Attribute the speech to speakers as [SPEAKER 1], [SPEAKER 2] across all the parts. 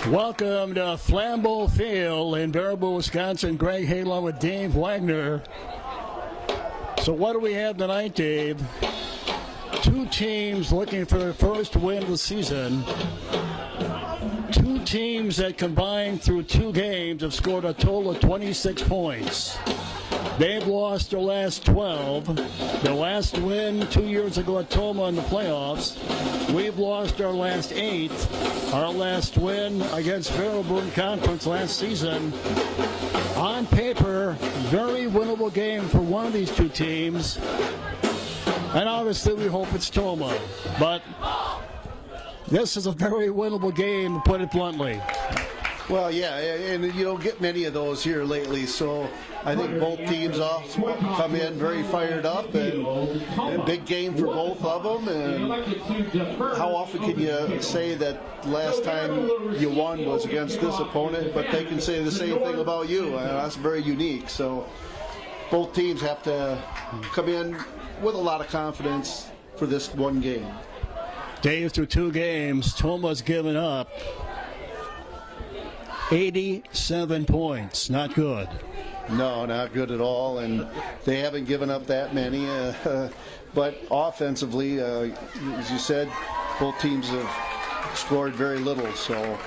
[SPEAKER 1] Welcome to Flambeau Field in Baraboo, Wisconsin. Greg Halo with Dave Wagner. So what do we have tonight, Dave? Two teams looking for their first win of the season. Two teams that combined through two games have scored a total of 26 points. They've lost their last 12. Their last win 2 years ago at Toma in the playoffs. We've lost our last 8. Our last win against Baraboo in conference last season. On paper, very winnable game for one of these two teams. And obviously we hope it's Toma. But this is a very winnable game, to put it bluntly.
[SPEAKER 2] Well, yeah, and you don't get many of those here lately, so I think both teams come in very fired up, and a big game for both of them. And how often can you say that last time you won was against this opponent, but they can say the same thing about you? That's very unique. So both teams have to come in with a lot of confidence for this one game.
[SPEAKER 1] Dave, through two games, Toma's given up 87 points. Not good.
[SPEAKER 2] No, not good at all, and they haven't given up that many. But offensively, as you said, both teams have scored very little, so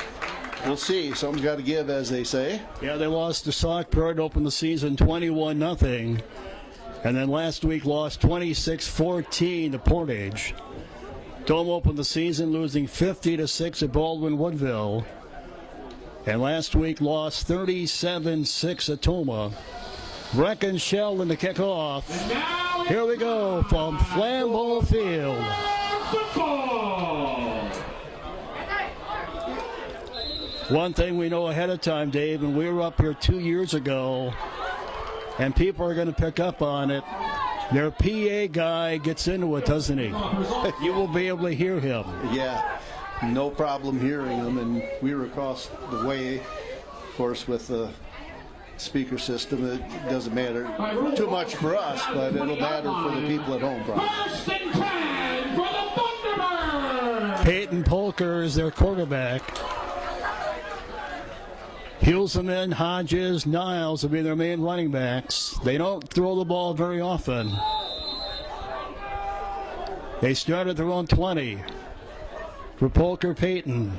[SPEAKER 2] we'll see. Something's got to give, as they say.
[SPEAKER 1] Yeah, they lost to Stockport, opened the season 21-0, and then last week lost 26-14 to Portage. Toma opened the season losing 50-6 at Baldwin-Woodville. And last week lost 37-6 at Toma. Breck and Sheldon to kick off. Here we go from Flambeau Field.
[SPEAKER 3] Football.
[SPEAKER 1] One thing we know ahead of time, Dave, and we were up here 2 years ago, and people are going to pick up on it. Their PA guy gets into it, doesn't he? You will be able to hear him.
[SPEAKER 2] Yeah. No problem hearing them, and we were across the way, of course, with the speaker system. It doesn't matter too much for us, but it'll matter for the people at home, probably.
[SPEAKER 3] First and 10 for the Thunderbirds.
[SPEAKER 1] Peyton Polker is their quarterback. Hulseman, Hodges, Niles will be their main running backs. They don't throw the ball very often. They start at their own 20. For Polker, Peyton.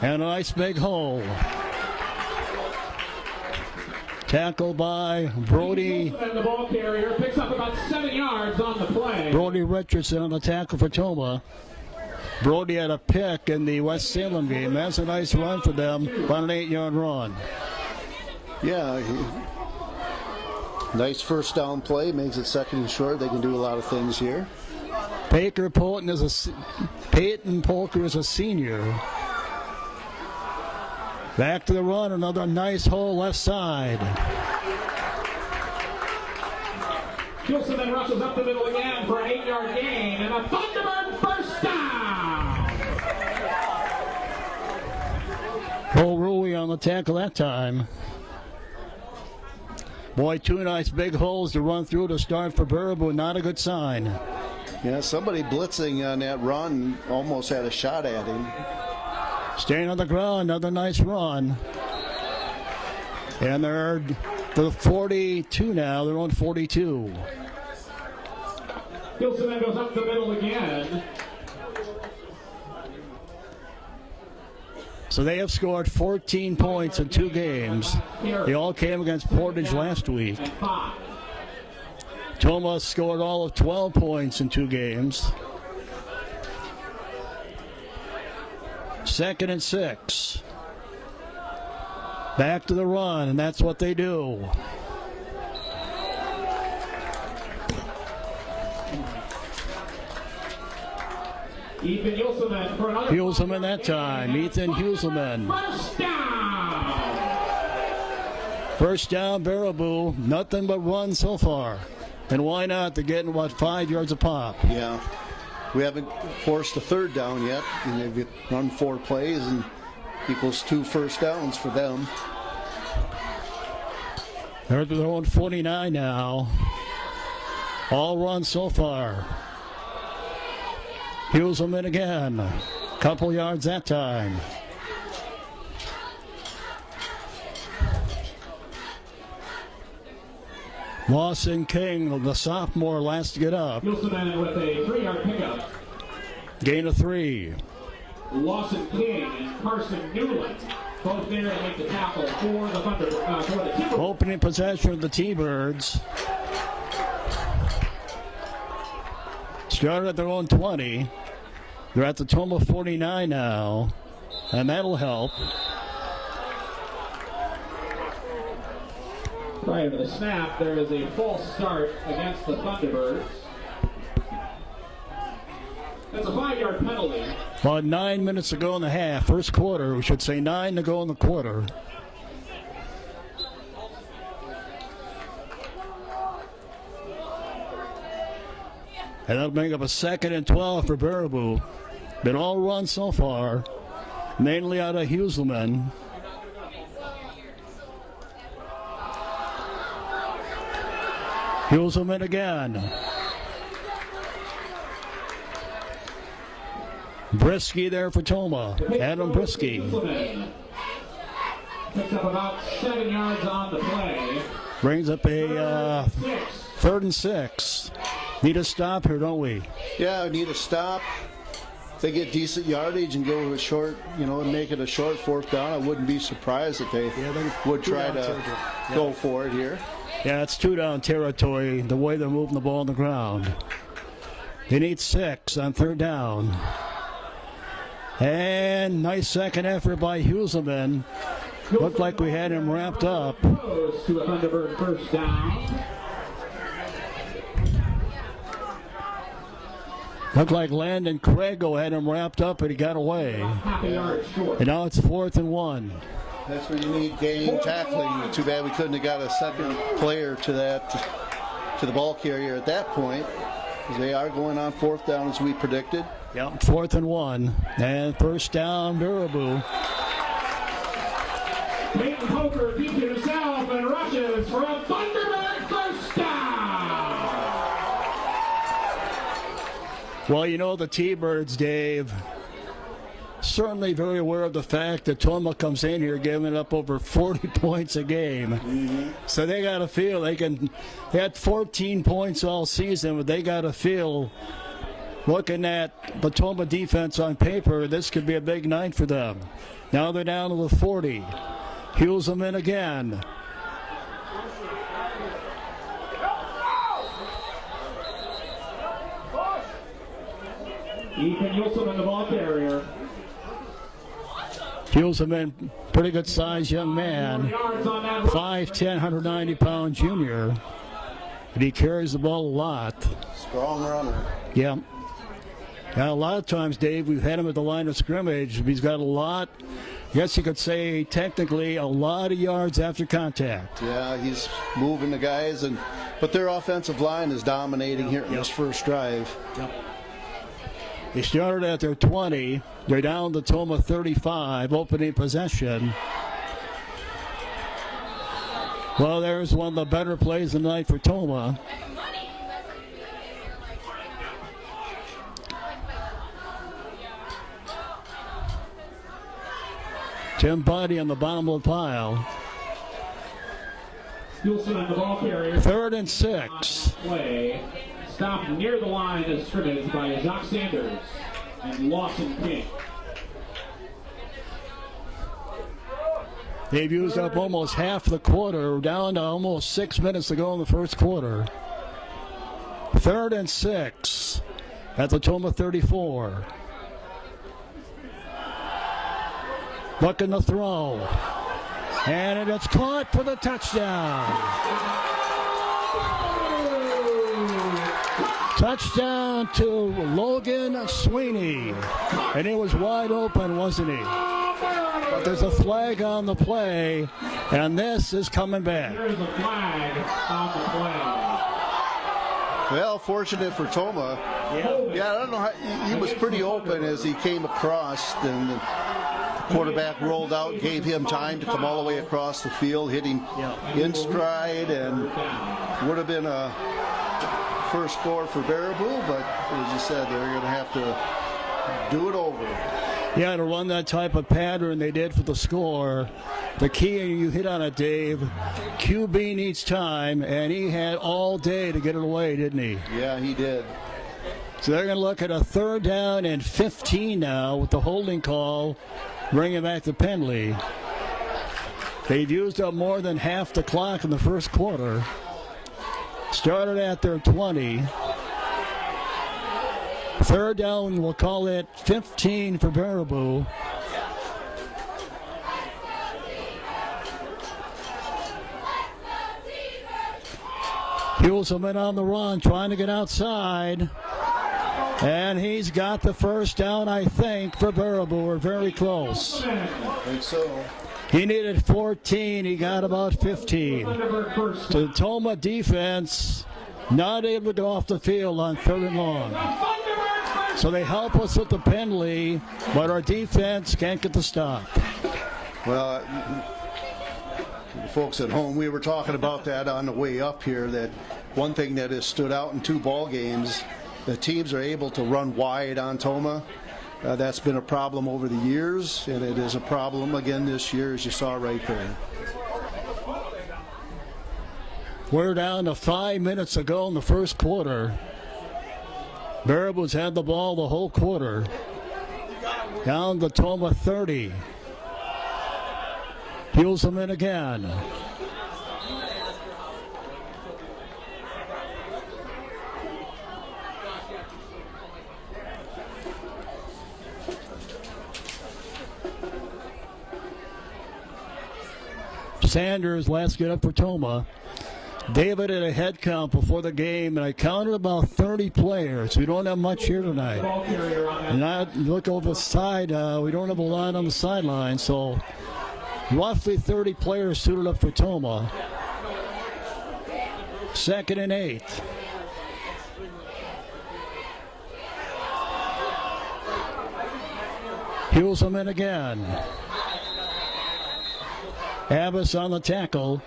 [SPEAKER 1] And a nice big hole. Tackle by Brody.
[SPEAKER 3] And the ball carrier picks up about 7 yards on the play.
[SPEAKER 1] Brody Richardson on the tackle for Toma. Brody had a pick in the West Salem game. That's a nice run for them. About an 8-yard run.
[SPEAKER 2] Yeah. Nice first down play. Makes it second and short. They can do a lot of things here.
[SPEAKER 1] Peyton Polker is a senior. Back to the run, another nice hole left side.
[SPEAKER 3] Gilson then rushes up the middle again for an 8-yard gain, and a Thunderbird first down.
[SPEAKER 1] Bo Rui on the tackle that time. Boy, two nice big holes to run through to start for Baraboo. Not a good sign.
[SPEAKER 2] Yeah, somebody blitzing on that run almost had a shot at him.
[SPEAKER 1] Staying on the ground, another nice run. And they're the 42 now. They're on 42.
[SPEAKER 3] Gilson then goes up the middle again.
[SPEAKER 1] So they have scored 14 points in two games. They all came against Portage last week. Toma scored all of 12 points in two games. 2nd and 6. Back to the run, and that's what they do.
[SPEAKER 3] Ethan Hulseman for another.
[SPEAKER 1] Hulseman that time. Ethan Hulseman.
[SPEAKER 3] First down.
[SPEAKER 1] First down, Baraboo. Nothing but run so far. And why not? They're getting, 5 yards a pop.
[SPEAKER 2] Yeah. We haven't forced a third down yet. And they've run 4 plays and equals 2 first downs for them.
[SPEAKER 1] They're at their own 49 now. All run so far. Hulseman again. Couple yards that time. Lawson King, the sophomore, last to get up.
[SPEAKER 3] Gilson with a 3-yard pickup.
[SPEAKER 1] Gain of 3.
[SPEAKER 3] Lawson King and Carson Newland both there to make the tackle for the Timberwolves.
[SPEAKER 1] Opening possession of the T-Birds. Started at their own 20. They're at the Toma 49 now, and that'll help.
[SPEAKER 3] Prior to the snap, there is a false start against the Thunderbirds. That's a 5-yard penalty.
[SPEAKER 1] About 9 minutes to go in the half, first quarter. We should say 9 to go in the quarter. And that'll bring up a 2nd and 12 for Baraboo. Been all run so far, mainly out of Huselman. Huselman again. Brisky there for Toma. Adam Brisky.
[SPEAKER 3] Picks up about 7 yards on the play.
[SPEAKER 1] Brings up a 3rd and 6. Need a stop here, don't we?
[SPEAKER 2] Yeah, need a stop. If they get decent yardage and go with a short, and make it a short 4th down, I wouldn't be surprised if they would try to go for it here.
[SPEAKER 1] Yeah, it's 2-down territory, the way they're moving the ball on the ground. They need 6 on 3rd down. And nice second effort by Huselman. Looked like we had him wrapped up.
[SPEAKER 3] Close to a Thunderbird 1st down.
[SPEAKER 1] Looked like Landon Crago had him wrapped up, but he got away.
[SPEAKER 3] Half a yard short.
[SPEAKER 1] And now it's 4th and 1.
[SPEAKER 2] That's where you need game tackling. Too bad we couldn't have got a second player to the ball carrier at that point, because they are going on 4th down as we predicted.
[SPEAKER 1] Yep, 4th and 1. And 1st down, Baraboo.
[SPEAKER 3] Peyton Coker keeps it himself and rushes for a Thunderbird 1st down.
[SPEAKER 1] Well, the T-Birds, Dave, certainly very aware of the fact that Toma comes in here giving up over 40 points a game. Mm-hmm. So they got to feel they had 14 points all season, but they got to feel, looking at the Toma defense on paper, this could be a big night for them. Now they're down to the 40. Huselman again.
[SPEAKER 3] Ethan Huselman, the ball carrier.
[SPEAKER 1] Huselman, pretty good sized young man. 5'10", 190-pound junior. And he carries the ball a lot.
[SPEAKER 2] Strong runner.
[SPEAKER 1] Yeah. Now, a lot of times, Dave, we've had him at the line of scrimmage. He's got a lot, I guess you could say, technically, a lot of yards after contact.
[SPEAKER 2] Yeah, he's moving the guys, but their offensive line is dominating here in this first drive.
[SPEAKER 1] Yep. They started at their 20. They're down to Toma 35, opening possession. Well, there's one of the better plays of the night for Toma. Tim Buddy on the bottom of the pile.
[SPEAKER 3] Huselman, the ball carrier.
[SPEAKER 1] 3rd and 6.
[SPEAKER 3] Play. Stopped near the line of scrimmage by Jacques Sanders and Lawson King.
[SPEAKER 1] They've used up almost half the quarter. We're down to almost 6 minutes to go in the first quarter. 3rd and 6 at the Toma 34. Looking to throw. And it's caught for the touchdown. Touchdown to Logan Sweeney. And it was wide open, wasn't he? But there's a flag on the play, and this is coming back.
[SPEAKER 3] There's a flag on the play.
[SPEAKER 2] Well, fortunate for Toma. Yeah, I don't know how, he was pretty open as he came across, and the quarterback rolled out, gave him time to come all the way across the field, hit him in stride, and would have been a first score for Baraboo, but as you said, they're going to have to do it over.
[SPEAKER 1] Yeah, to run that type of pattern they did for the score. The key, and you hit on it, Dave, QB needs time, and he had all day to get it away, didn't he?
[SPEAKER 2] Yeah, he did.
[SPEAKER 1] So they're going to look at a 3rd down and 15 now with the holding call, bringing back the penalty. They've used up more than half the clock in the first quarter. Started at their 20. 3rd down, we'll call it 15 for Baraboo. Huselman on the run, trying to get outside. And he's got the 1st down, I think, for Baraboo. We're very close.
[SPEAKER 2] I think so.
[SPEAKER 1] He needed 14. He got about 15. So the Toma defense not able to go off the field on 3rd and long. So they help us with the penalty, but our defense can't get the stop.
[SPEAKER 2] Well, folks at home, we were talking about that on the way up here, that one thing that has stood out in 2 ball games, the teams are able to run wide on Toma. That's been a problem over the years, and it is a problem again this year, as you saw right there.
[SPEAKER 1] We're down to 5 minutes to go in the first quarter. Baraboo's had the ball the whole quarter. Down to Toma 30. Heels them in again. Sanders, last get up for Toma. David had a head count before the game, and I counted about 30 players. We don't have much here tonight. And I look over the side, we don't have a lot on the sideline, so roughly 30 players suited up for Toma. 2nd and 8. Heels them in again. Abbas on the tackle.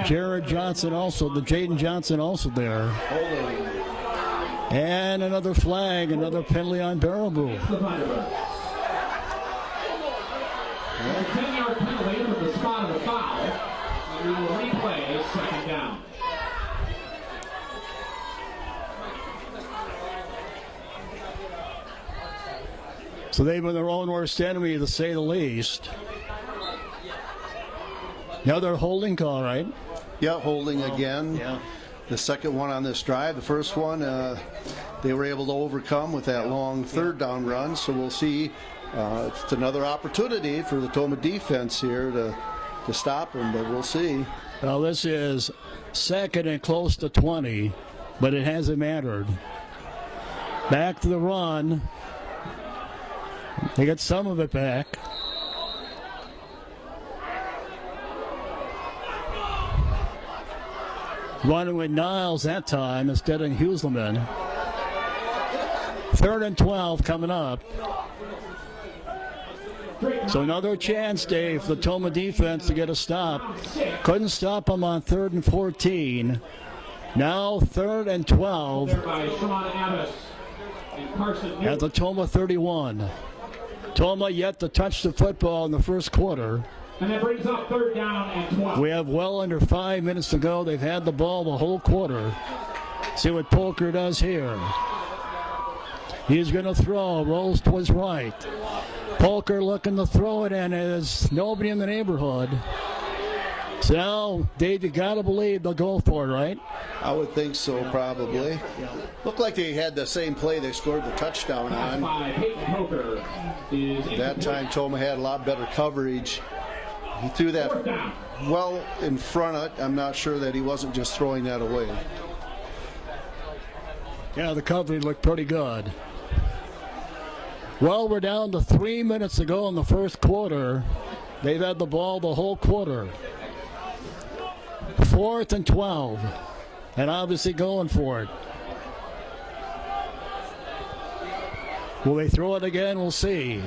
[SPEAKER 1] Jared Johnson also, the Jaden Johnson also there. And another flag, another penalty on Baraboo.
[SPEAKER 3] 10-yard penalty from the spot of the foul. We will replay 2nd down.
[SPEAKER 1] So they've been their own worst enemy, to say the least. Another holding call, right?
[SPEAKER 2] Yeah, holding again.
[SPEAKER 1] Yeah.
[SPEAKER 2] The second one on this drive. The first one they were able to overcome with that long 3rd down run. So we'll see. It's another opportunity for the Toma defense here to stop them, but we'll see.
[SPEAKER 1] Well, this is 2nd and close to 20, but it hasn't mattered. Back to the run. They get some of it back. Running with Niles that time instead of Huselman. 3rd and 12 coming up. So another chance, Dave, for the Toma defense to get a stop. Couldn't stop them on 3rd and 14. Now 3rd and 12 at the Toma 31. Toma yet to touch the football in the first quarter.
[SPEAKER 3] And that brings up 3rd down and 12.
[SPEAKER 1] We have well under 5 minutes to go. They've had the ball the whole quarter. See what Polker does here. He's going to throw, rolls to his right. Polker looking to throw it, and there's nobody in the neighborhood. So now, Dave, you got to believe they'll go for it, right?
[SPEAKER 2] I would think so, probably. Looked like they had the same play they scored the touchdown on. That time, Toma had a lot better coverage. He threw that well in front of it. I'm not sure that he wasn't just throwing that away.
[SPEAKER 1] Yeah, the coverage looked pretty good. Well, we're down to 3 minutes to go in the first quarter. They've had the ball the whole quarter. 4th and 12. And obviously going for it. Will they throw it again? We'll see.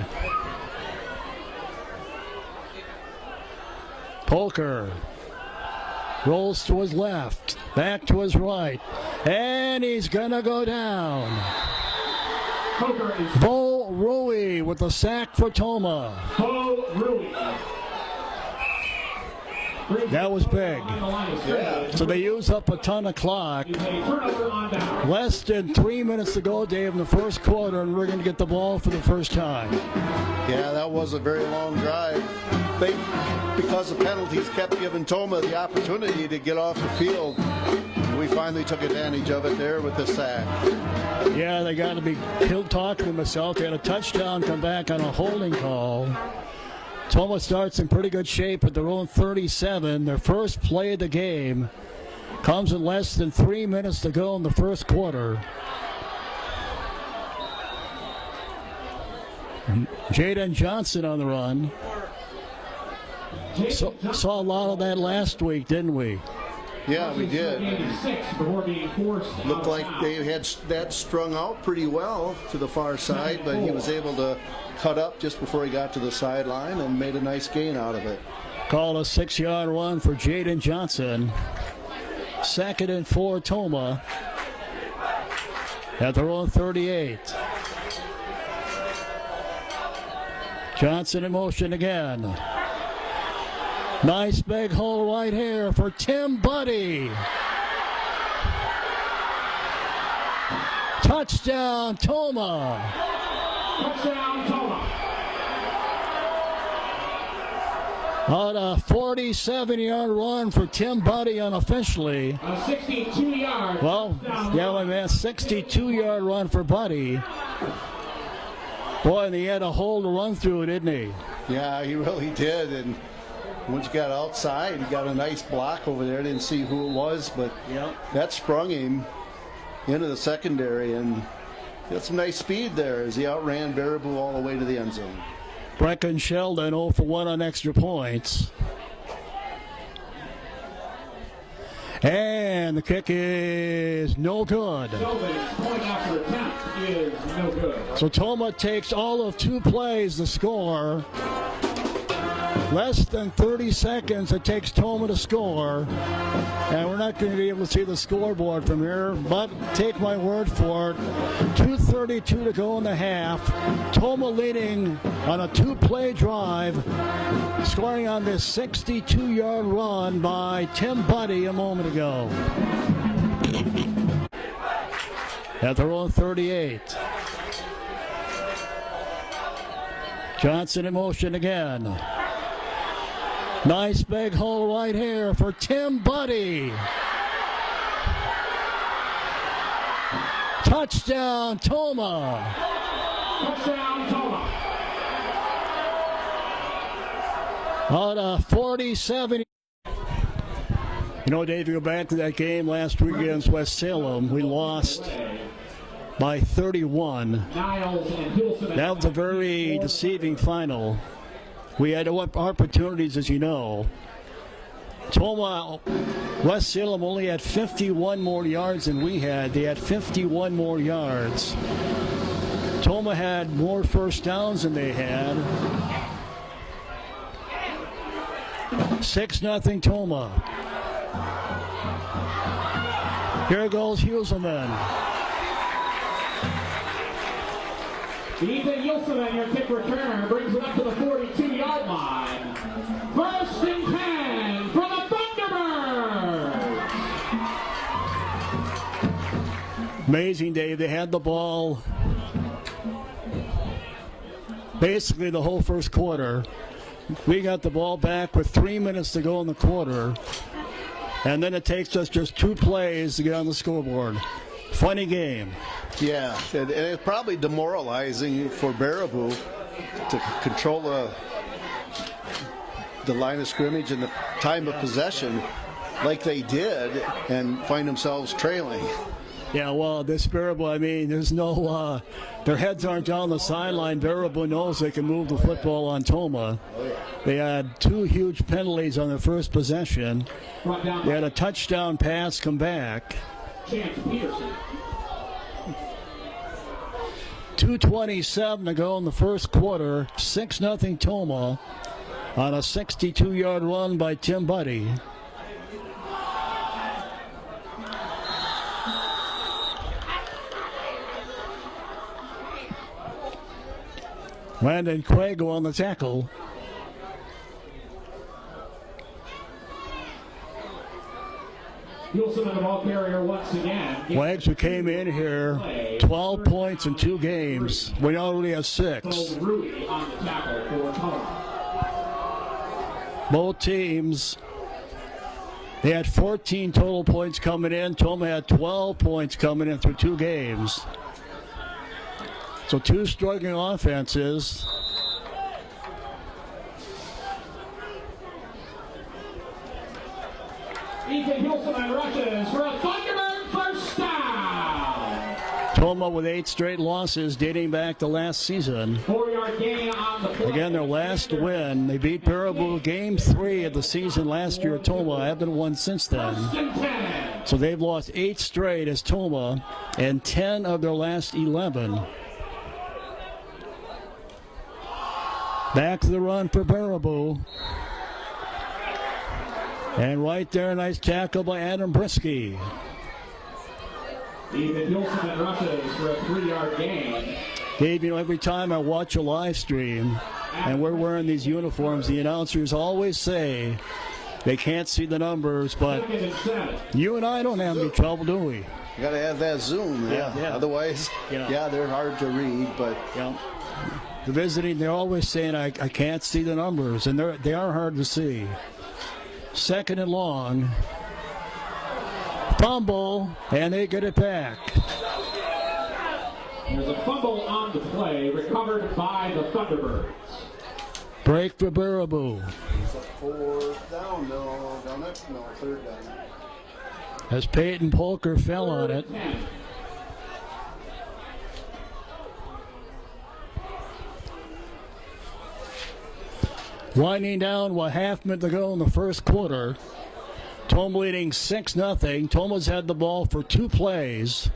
[SPEAKER 1] Polker rolls to his left, back to his right, and he's going to go down.
[SPEAKER 3] Poker is
[SPEAKER 1] Bo Rui with the sack for Toma.
[SPEAKER 3] Bo Rui.
[SPEAKER 1] That was big.
[SPEAKER 2] Yeah.
[SPEAKER 1] So they use up a ton of clock.
[SPEAKER 3] Turnover on down.
[SPEAKER 1] Less than 3 minutes to go, Dave, in the first quarter, and we're going to get the ball for the first time.
[SPEAKER 2] Yeah, that was a very long drive. They, because the penalties kept giving Toma the opportunity to get off the field. We finally took advantage of it there with the sack.
[SPEAKER 1] Yeah, they got to be killed talking to myself. They had a touchdown come back on a holding call. Toma starts in pretty good shape at their own 37. Their first play of the game comes in less than 3 minutes to go in the first quarter. Jaden Johnson on the run. Saw a lot of that last week, didn't we?
[SPEAKER 2] Yeah, we did.
[SPEAKER 3] Before being forced
[SPEAKER 2] Looked like they had that strung out pretty well to the far side, but he was able to cut up just before he got to the sideline and made a nice gain out of it.
[SPEAKER 1] Called a 6-yard run for Jaden Johnson. 2nd and 4, Toma at their own 38. Johnson in motion again. Nice big hole right here for Tim Buddy. Touchdown, Toma.
[SPEAKER 3] touchdown, Toma.
[SPEAKER 1] On a 47-yard run for Tim Buddy unofficially.
[SPEAKER 3] A 62-yard.
[SPEAKER 1] Well, yeah, my man, 62-yard run for Buddy. Boy, and he had a hole to run through, didn't he?
[SPEAKER 2] Yeah, he really did. And once you got outside, he got a nice block over there. Didn't see who it was, but that sprung him into the secondary. And he had some nice speed there as he outran Baraboo all the way to the end zone.
[SPEAKER 1] Brecken Sheldon 0 for 1 on extra points. And the kick is no good.
[SPEAKER 3] Sheldon's point after attempt is no good.
[SPEAKER 1] So Toma takes all of 2 plays to score. Less than 30 seconds it takes Toma to score. And we're not going to be able to see the scoreboard from here, but take my word for it. 2:32 to go in the half. Toma leading on a 2-play drive, scoring on this 62-yard run by Tim Buddy a moment ago. At their own 38. Johnson in motion again. Nice big hole right here for Tim Buddy. Touchdown, Toma.
[SPEAKER 3] Touchdown, Toma.
[SPEAKER 1] On a 47. You know, Dave, you go back to that game last week against West Salem. We lost by 31.
[SPEAKER 3] Niles and Hilson.
[SPEAKER 1] That was a very deceiving final. We had opportunities, as you know. Toma, West Salem only had 51 more yards than we had. They had 51 more yards. Toma had more first downs than they had. 6-0 Toma. Here goes Huselman.
[SPEAKER 3] Ethan Yilson, your kick return, brings it up to the 42-yard line. 1st and 10 for the Thunderbirds.
[SPEAKER 1] Amazing, Dave. They had the ball basically the whole first quarter. We got the ball back with 3 minutes to go in the quarter. And then it takes us just 2 plays to get on the scoreboard. Funny game.
[SPEAKER 2] Yeah, and it's probably demoralizing for Baraboo to control the line of scrimmage and the time of possession like they did and find themselves trailing.
[SPEAKER 1] Yeah, well, this Baraboo, I mean, there's no, their heads aren't down the sideline. Baraboo knows they can move the football on Toma. They had 2 huge penalties on their first possession. They had a touchdown pass come back.
[SPEAKER 3] Chance Peterson.
[SPEAKER 1] 2:27 to go in the first quarter. 6-0 Toma on a 62-yard run by Tim Buddy. Landon Quago on the tackle.
[SPEAKER 3] Gilson and the ball carrier once again.
[SPEAKER 1] Wags, who came in here 12 points in 2 games. We already have 6.
[SPEAKER 3] Rudy on the tackle for Toma.
[SPEAKER 1] Both teams, they had 14 total points coming in. Toma had 12 points coming in through 2 games. So 2 struggling offenses.
[SPEAKER 3] Ethan Gilson rushes for a Thunderbird first down.
[SPEAKER 1] Toma with 8 straight losses dating back to last season.
[SPEAKER 3] 4-yard gain on the play.
[SPEAKER 1] Again, their last win. They beat Baraboo game 3 of the season last year at Toma. Haven't won since then. So they've lost 8 straight as Toma and 10 of their last 11. Back to the run for Baraboo. And right there, nice tackle by Adam Brisky.
[SPEAKER 3] Ethan Gilson rushes for a 3-yard gain.
[SPEAKER 1] Dave, you know, every time I watch a live stream and we're wearing these uniforms, the announcers always say they can't see the numbers, but you and I don't have any trouble, do we?
[SPEAKER 2] You got to have that zoom. Yeah. Otherwise, they're hard to read. But
[SPEAKER 1] the visiting, they're always saying I can't see the numbers, and they are hard to see. 2nd and long. Fumble, and they get it back.
[SPEAKER 3] There's a fumble on the play, recovered by the Thunderbirds.
[SPEAKER 1] Break for Baraboo.
[SPEAKER 2] it's a 4th down. No, 3rd down.
[SPEAKER 1] As Peyton Polker fell on it. Winding down with half minute to go in the first quarter. Toma leading 6-0. Toma's had the ball for 2 plays.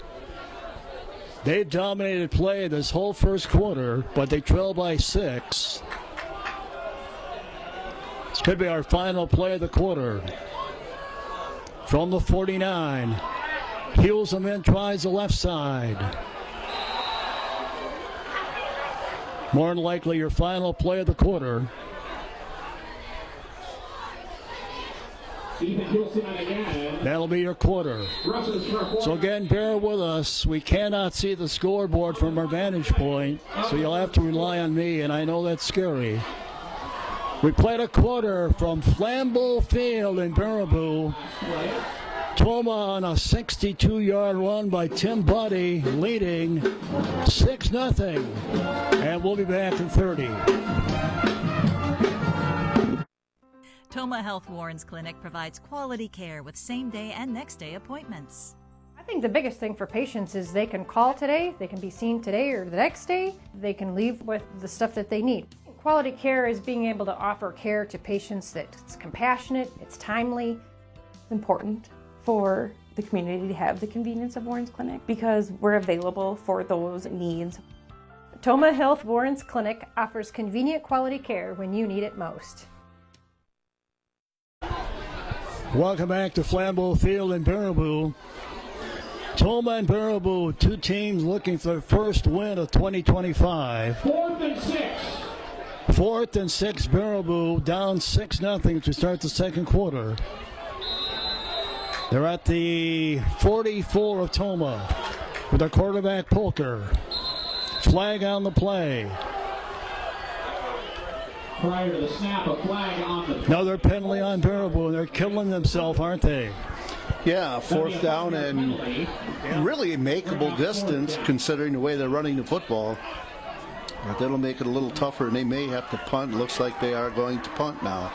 [SPEAKER 1] They've dominated play this whole first quarter, but they trail by 6. This could be our final play of the quarter. From the 49. Heels them in, tries the left side. More than likely your final play of the quarter. That'll be your quarter. So again, bear with us. We cannot see the scoreboard from our vantage point, so you'll have to rely on me, and I know that's scary. We played a quarter from Flambeau Field in Baraboo. Toma on a 62-yard run by Tim Buddy, leading 6-0. And we'll be back in 30.
[SPEAKER 4] Toma Health Warren's Clinic provides quality care with same-day and next-day appointments.
[SPEAKER 5] I think the biggest thing for patients is they can call today, they can be seen today or the next day, they can leave with the stuff that they need. Quality care is being able to offer care to patients that's compassionate, it's timely.
[SPEAKER 6] It's important for the community to have the convenience of Warren's Clinic because we're available for those needs.
[SPEAKER 5] Toma Health Warren's Clinic offers convenient quality care when you need it most.
[SPEAKER 1] Welcome back to Flambeau Field in Baraboo. Toma and Baraboo, 2 teams looking for their first win of 2025.
[SPEAKER 3] 4th and 6.
[SPEAKER 1] 4th and 6, Baraboo down 6-0 to start the second quarter. They're at the 44 of Toma with their quarterback Polker. Flag on the play.
[SPEAKER 3] Prior to the snap, a flag on the...
[SPEAKER 1] Another penalty on Baraboo, and they're killing themselves, aren't they?
[SPEAKER 2] Yeah, 4th down and really makeable distance considering the way they're running the football. But that'll make it a little tougher, and they may have to punt. Looks like they are going to punt now.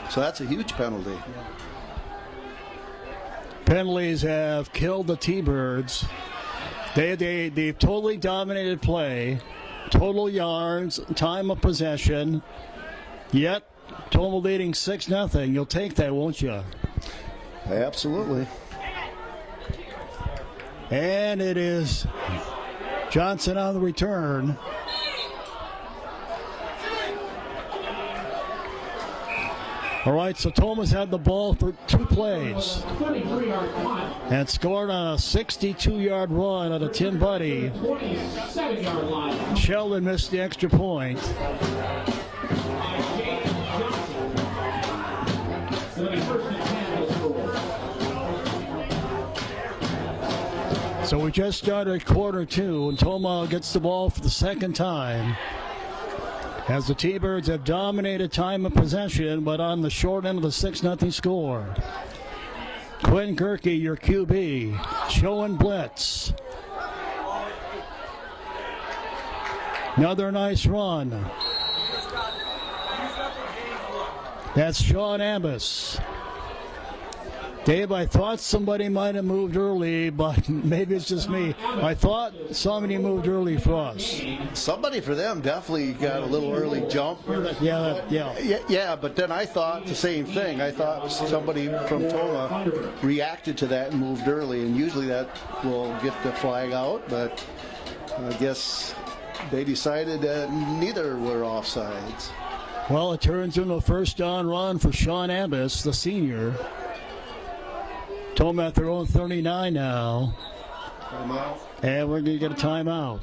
[SPEAKER 2] So that's a huge penalty.
[SPEAKER 1] Penalties have killed the T-Birds. They've totally dominated play. Total yards, time of possession. Yet, Toma leading 6-0. You'll take that, won't you?
[SPEAKER 2] Absolutely.
[SPEAKER 1] And it is Johnson on the return. All right, so Toma's had the ball for 2 plays
[SPEAKER 3] 33-yard punt.
[SPEAKER 1] and scored on a 62-yard run on a Tim Buddy.
[SPEAKER 3] 27-yard line.
[SPEAKER 1] Sheldon missed the extra point.
[SPEAKER 3] By James Johnson. So it'll be first and 10 to score.
[SPEAKER 1] So we just started quarter 2, and Toma gets the ball for the second time. As the T-Birds have dominated time of possession, but on the short end of the 6-0 score. Quinn Gerke, your QB, showing blitz. Another nice run. That's Sean Ambus. Dave, I thought somebody might have moved early, but maybe it's just me. I thought somebody moved early for us.
[SPEAKER 2] Somebody for them definitely got a little early jump. Yeah, but then I thought the same thing. I thought somebody from Toma reacted to that and moved early, and usually that will get the flag out, but I guess they decided that neither were offsides.
[SPEAKER 1] Well, it turns into a first down run for Sean Ambus, the senior. Toma at their own 39 now. And we're going to get a timeout.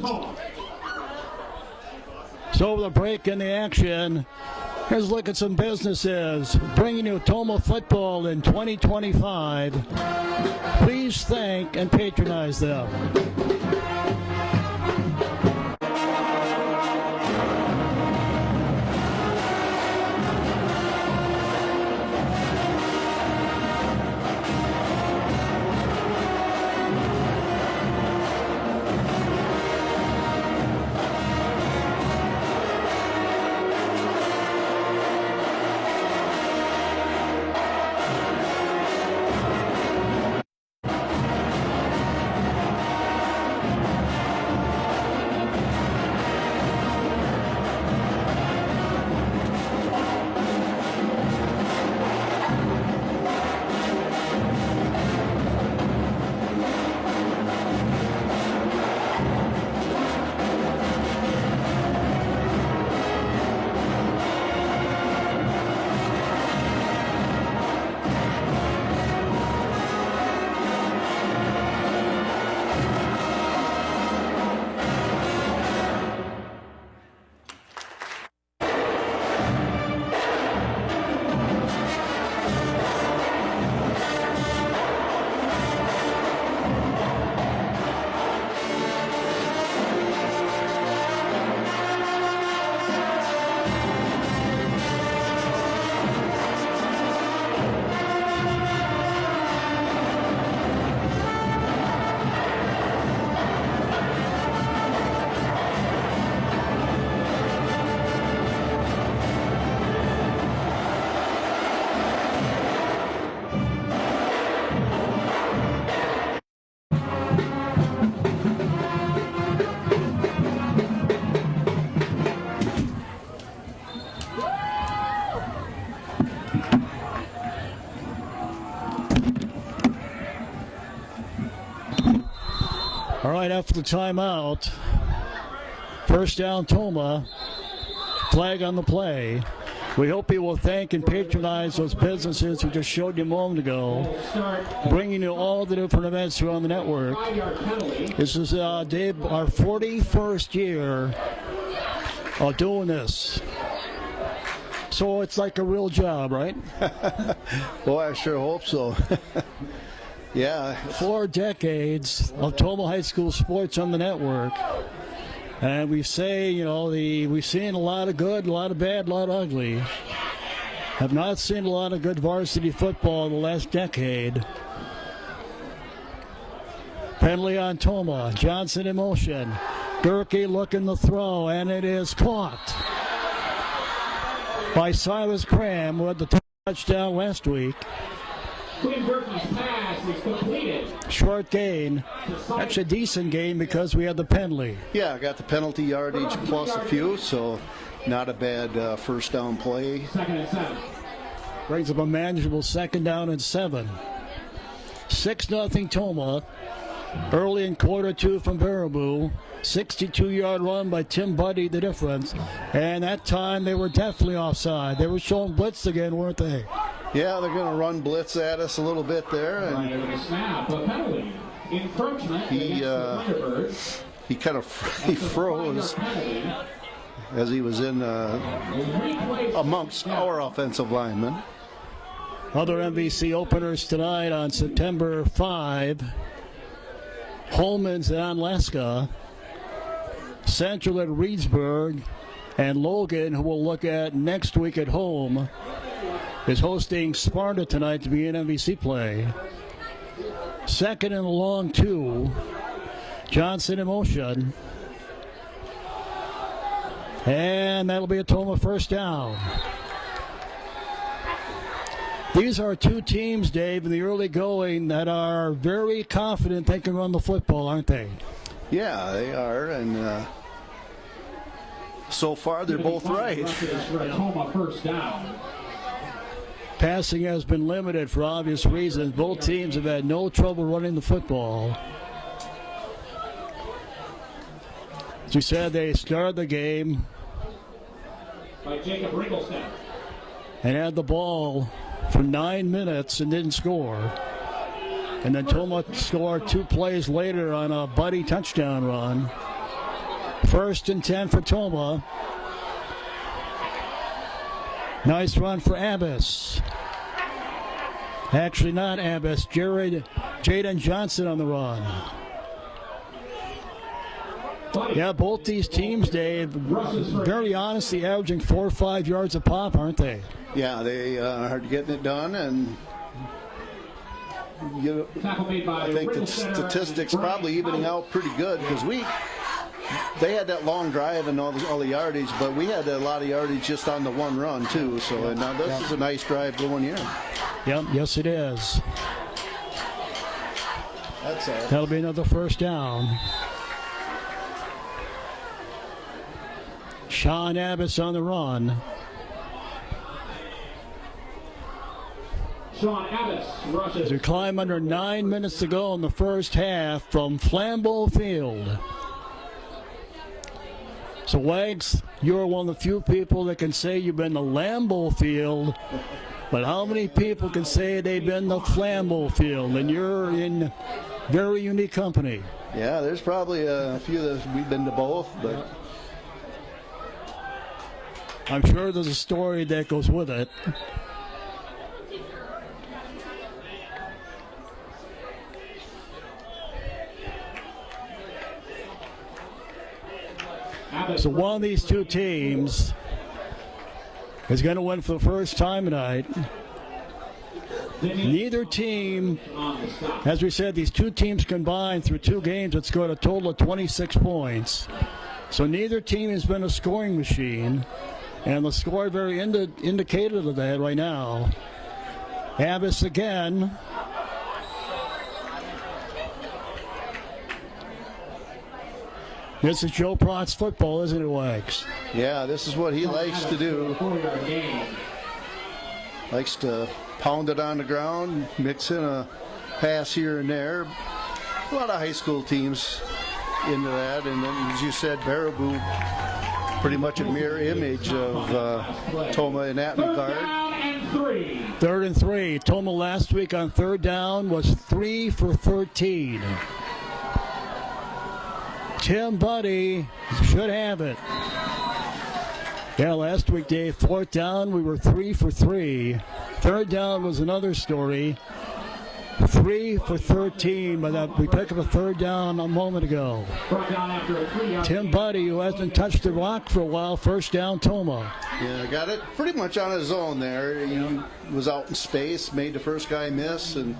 [SPEAKER 1] So the break in the action. Here's a look at some businesses bringing you Toma football in 2025. Please thank and patronize them. All right, after the timeout, first down Toma, flag on the play. We hope you will thank and patronize those businesses who just showed you a moment ago, bringing you all the different events here on the network. This is, Dave, our 41st year of doing this. So it's like a real job, right?
[SPEAKER 2] Boy, I sure hope so. Yeah.
[SPEAKER 1] 4 decades of Toma High School sports on the network. And we say, you know, we've seen a lot of good, a lot of bad, a lot of ugly. Have not seen a lot of good varsity football in the last decade. Penalty on Toma. Johnson in motion. Gerke looking to throw, and it is caught by Silas Cram, who had the touchdown last week.
[SPEAKER 3] Quinn Gerke's pass is completed.
[SPEAKER 1] Short gain. That's a decent gain because we had the penalty.
[SPEAKER 2] Yeah, I got the penalty yardage plus a few, so not a bad first down play.
[SPEAKER 3] 2nd and 7.
[SPEAKER 1] Brings up a manageable 2nd down and 7. 6-0 Toma. early in quarter two from Baraboo. 62-yard run by Tim Buddy, the difference. And that time they were definitely offside. They were showing blitz again, weren't they?
[SPEAKER 2] Yeah, they're going to run blitz at us a little bit there.
[SPEAKER 3] Right
[SPEAKER 2] And
[SPEAKER 3] over the snap, a penalty. Encroachment against the Thunderbirds.
[SPEAKER 2] he kind of froze
[SPEAKER 3] Penalty.
[SPEAKER 2] as he was in amongst our offensive linemen.
[SPEAKER 1] Other MVC openers tonight on September 5. Holman's at Onalaska. Central at Reedsburg. And Logan, who we'll look at next week at home, is hosting Sparta tonight to be in MVC play. Second and a long 2. Johnson in motion. And that'll be a Toma first down. These are two teams, Dave, in the early going that are very confident they can run the football, aren't they?
[SPEAKER 2] Yeah, they are. And so far, they're both right.
[SPEAKER 3] For a Toma first down.
[SPEAKER 1] Passing has been limited for obvious reasons. Both teams have had no trouble running the football. As we said, they started the game
[SPEAKER 3] By Jacob Ringelstedt.
[SPEAKER 1] and had the ball for 9 minutes and didn't score. And then Toma scored 2 plays later on a Buddy touchdown run. First and 10 for Toma. Nice run for Abbas. Actually not Abbas, Jaden Johnson on the run. Yeah, both these teams, Dave, very honestly averaging 4 or 5 yards a pop, aren't they?
[SPEAKER 2] Yeah, they are getting it done. And
[SPEAKER 3] Tackle made by
[SPEAKER 2] I think the statistics probably evening out pretty good because they had that long drive and all the yardage, but we had a lot of yardage just on the one run too. So and now this is a nice drive going here.
[SPEAKER 1] Yep, yes it is.
[SPEAKER 2] That's all.
[SPEAKER 1] That'll be another first down. Sean Abbas on the run.
[SPEAKER 3] Sean Abbas rushes.
[SPEAKER 1] As we climb under 9 minutes to go in the first half from Flambeau Field. So, Wags, you're one of the few people that can say you've been to Lambeau Field, but how many people can say they've been to Flambeau Field? And you're in very unique company.
[SPEAKER 2] Yeah, there's probably a few that we've been to both, but
[SPEAKER 1] I'm sure there's a story that goes with it. So one of these two teams is going to win for the first time tonight. Neither team, as we said, these two teams combined through 2 games have scored a total of 26 points. So neither team has been a scoring machine, and the score very indicative of that right now. Abbas again. This is Joe Prott's football, isn't it, Wags?
[SPEAKER 2] yeah, this is what he likes to do.
[SPEAKER 3] 4-yard gain.
[SPEAKER 2] Likes to pound it on the ground, mix in a pass here and there. A lot of high school teams into that, and then as you said, Baraboo, pretty much a mirror image of Toma in that regard.
[SPEAKER 1] 3rd and 3. Toma last week on 3rd down was 3 for 13. Tim Buddy should have it. Yeah, last week, Dave, 4th down, we were 3 for 3. 3rd down was another story. 3 for 13, but we picked up a 3rd down a moment ago. Tim Buddy, who hasn't touched the rock for a while, 1st down, Toma.
[SPEAKER 2] Yeah, got it pretty much on his own there. He was out in space, made the first guy miss, and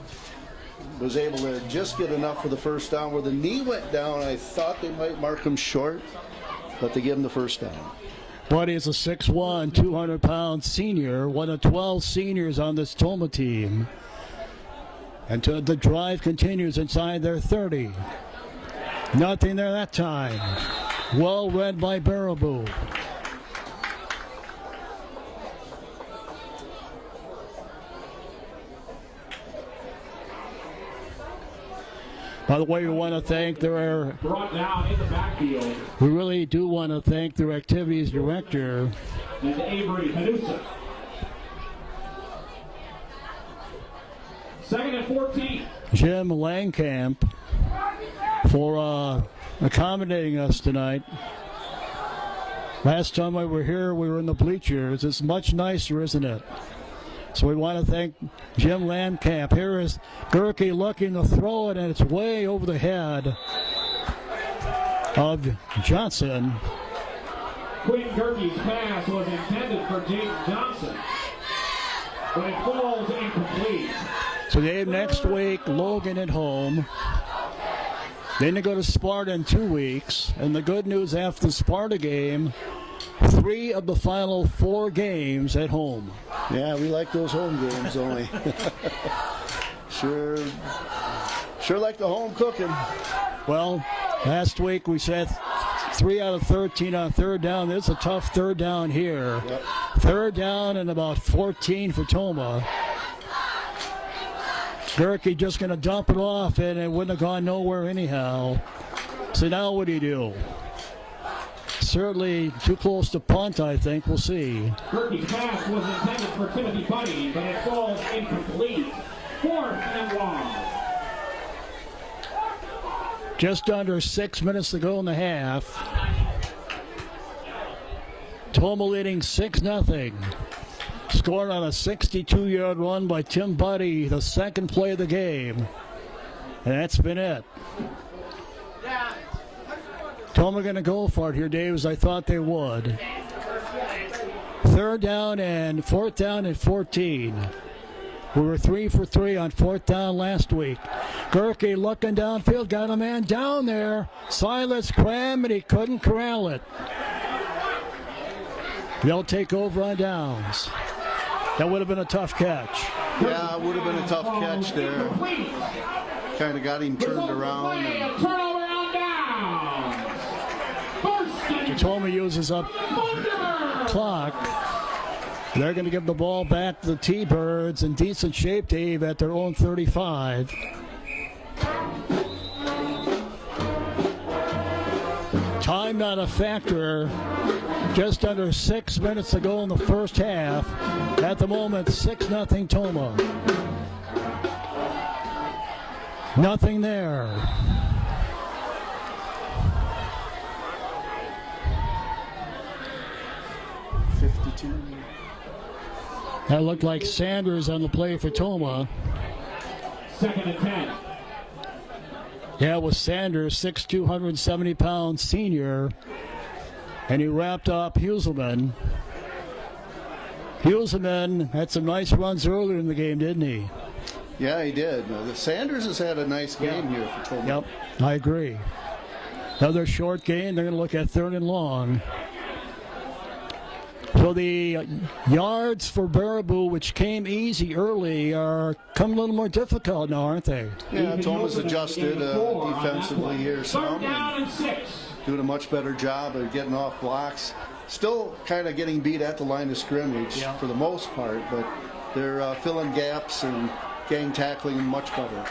[SPEAKER 2] was able to just get enough for the 1st down. Where the knee went down, I thought they might mark him short, but they give him the 1st down.
[SPEAKER 1] Buddy is a 6'1", 200-pound senior, one of 12 seniors on this Toma team. And the drive continues inside their 30. Nothing there that time. Well read by Baraboo. By the way, we want to thank
[SPEAKER 3] Brought down in the backfield
[SPEAKER 1] we really do want to thank their activities director,
[SPEAKER 3] is Avery Hanusa. 2nd and 14.
[SPEAKER 1] Jim Langkamp, for accommodating us tonight. Last time we were here, we were in the bleachers. It's much nicer, isn't it? So we want to thank Jim Langkamp. Here is Gerke looking to throw it, and it's way over the head of Johnson.
[SPEAKER 3] Quinn Gerke's pass was intended for Jake Johnson, but it falls incomplete.
[SPEAKER 1] So Dave, next week, Logan at home. Then they go to Sparta in 2 weeks. And the good news after the Sparta game, 3 of the final 4 games at home.
[SPEAKER 2] Yeah, we like those home games only. Sure like the home cooking.
[SPEAKER 1] Well, last week we said 3 out of 13 on third down. It's a tough third down here.
[SPEAKER 2] Yep.
[SPEAKER 1] Third down and about 14 for Toma. Gerke just going to dump it off, and it wouldn't have gone nowhere anyhow. So now what do you do? Certainly too close to punt, I think. We'll see.
[SPEAKER 3] Gerke's pass was intended for Timothy Buddy, but it falls incomplete. 4th and 1.
[SPEAKER 1] Just under 6 minutes to go in the half. Toma leading 6-0. Scored on a 62-yard run by Tim Buddy, the second play of the game. And that's been it. Toma going to go for it here, Dave, as I thought they would. 3rd down and 4th down and 14. We were 3 for 3 on 4th down last week. Gerke looking downfield, got a man down there. Silas Cram, and he couldn't corral it. They'll take over on downs. That would have been a tough catch.
[SPEAKER 2] Yeah, it would have been a tough catch there. Kind of got him turned around. And
[SPEAKER 3] Turnover on down.
[SPEAKER 1] Toma uses up clock. They're going to give the ball back to the T-Birds in decent shape, Dave, at their own 35. Time not a factor. Just under 6 minutes to go in the first half. At the moment, 6-0 Toma. Nothing there. That looked like Sanders on the play for Toma.
[SPEAKER 3] 2nd and 10.
[SPEAKER 1] Yeah, it was Sanders, 6'2", 170-pound senior. And he wrapped up Huselman. Huselman had some nice runs earlier in the game, didn't he?
[SPEAKER 2] yeah, he did. Sanders has had a nice game here for Toma.
[SPEAKER 1] Yep, I agree. Another short game. They're going to look at 3rd and long. So the yards for Baraboo, which came easy early, are coming a little more difficult now, aren't they?
[SPEAKER 2] Yeah, Toma's adjusted defensively here
[SPEAKER 3] 3rd
[SPEAKER 2] some.
[SPEAKER 3] down and 6.
[SPEAKER 2] Doing a much better job of getting off blocks. Still kind of getting beat at the line of scrimmage for the most part, but they're filling gaps and getting tackling much better.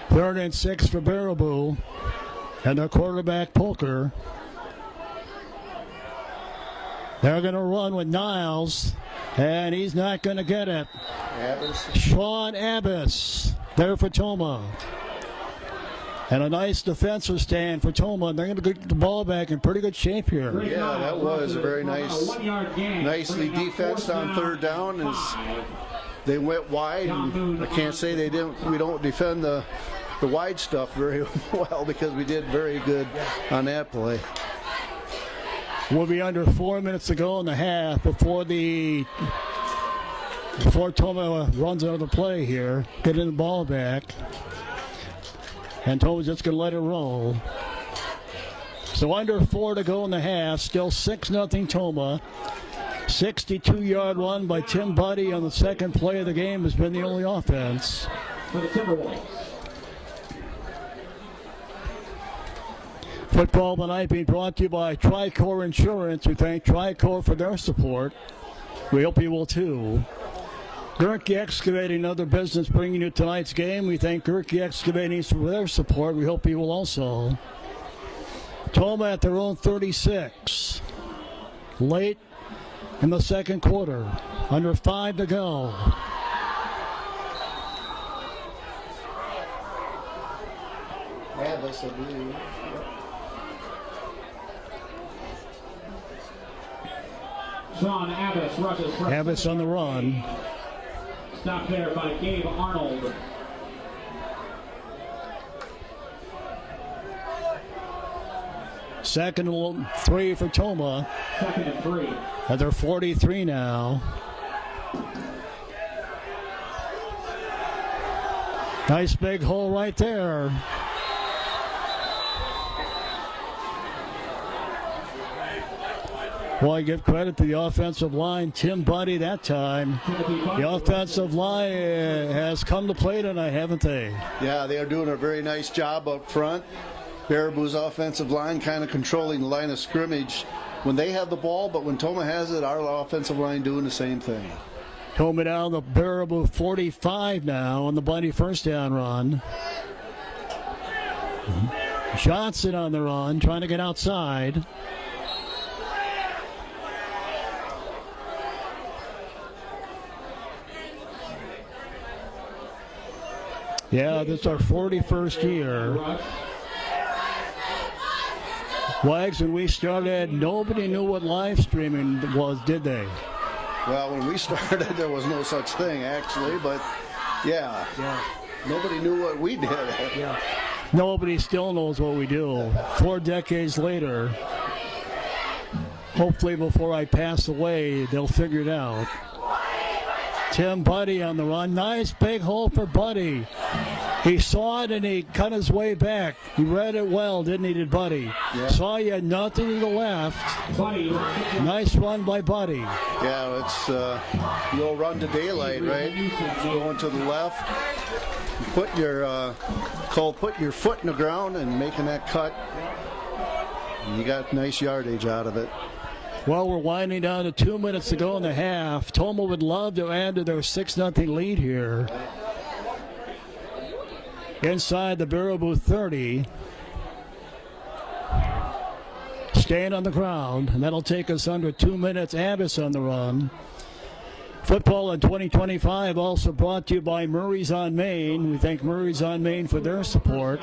[SPEAKER 1] 3rd and 6 for Baraboo. And their quarterback, Polker. They're going to run with Niles, and he's not going to get it.
[SPEAKER 2] Abbas.
[SPEAKER 1] Sean Abbas there for Toma. And a nice defensive stand for Toma. They're going to get the ball back in pretty good shape here.
[SPEAKER 2] Yeah, that was a very nicely defensed on 3rd down as they went wide. And I can't say we don't defend the wide stuff very well because we did very good on that play.
[SPEAKER 1] We'll be under 4 minutes to go in the half before Toma runs out of the play here, getting the ball back. And Toma's just going to let it roll. So under 4 to go in the half, still 6-0 Toma. 62-yard run by Tim Buddy on the second play of the game has been the only offense.
[SPEAKER 3] For the Timberwolves.
[SPEAKER 1] Football tonight being brought to you by Tricor Insurance. We thank Tricor for their support. We hope you will too. Gerke Excavating, other business bringing you tonight's game. We thank Gerke Excavating for their support. We hope you will also. Toma at their own 36. Late in the second quarter. Under 5 to go.
[SPEAKER 3] Sean Abbas rushes for
[SPEAKER 1] Abbas on the run.
[SPEAKER 3] Stop there by Gabe Arnold.
[SPEAKER 1] Second and 3 for Toma.
[SPEAKER 3] 2nd and 3.
[SPEAKER 1] At their 43 now. Nice big hole right there. Well, I give credit to the offensive line. Tim Buddy that time. The offensive line has come to play tonight, haven't they?
[SPEAKER 2] Yeah, they are doing a very nice job up front. Baraboo's offensive line kind of controlling the line of scrimmage when they have the ball, but when Toma has it, our offensive line doing the same thing.
[SPEAKER 1] Toma down the Baraboo 45 now on the Buddy first down run. Johnson on the run, trying to get outside. Yeah, this is our 41st year. Wags, when we started, nobody knew what live streaming was, did they?
[SPEAKER 2] Well, when we started, there was no such thing, actually, but yeah. Nobody knew what we did.
[SPEAKER 1] Yeah. Nobody still knows what we do. 4 decades later, hopefully before I pass away, they'll figure it out. Tim Buddy on the run. Nice big hole for Buddy. He saw it and he cut his way back. He read it well, didn't he, did Buddy?
[SPEAKER 2] Yeah.
[SPEAKER 1] Saw you had nothing to the left. Nice run by Buddy.
[SPEAKER 2] Yeah, it's the old run to daylight, right? Going to the left. Put your put your foot in the ground and making that cut. And you got nice yardage out of it.
[SPEAKER 1] Well, we're winding down to 2 minutes to go in the half. Toma would love to add to their 6-0 lead here. Inside the Baraboo 30. Staying on the ground, and that'll take us under 2 minutes. Abbas on the run. Football in 2025 also brought to you by Murray's on Main. We thank Murray's on Main for their support.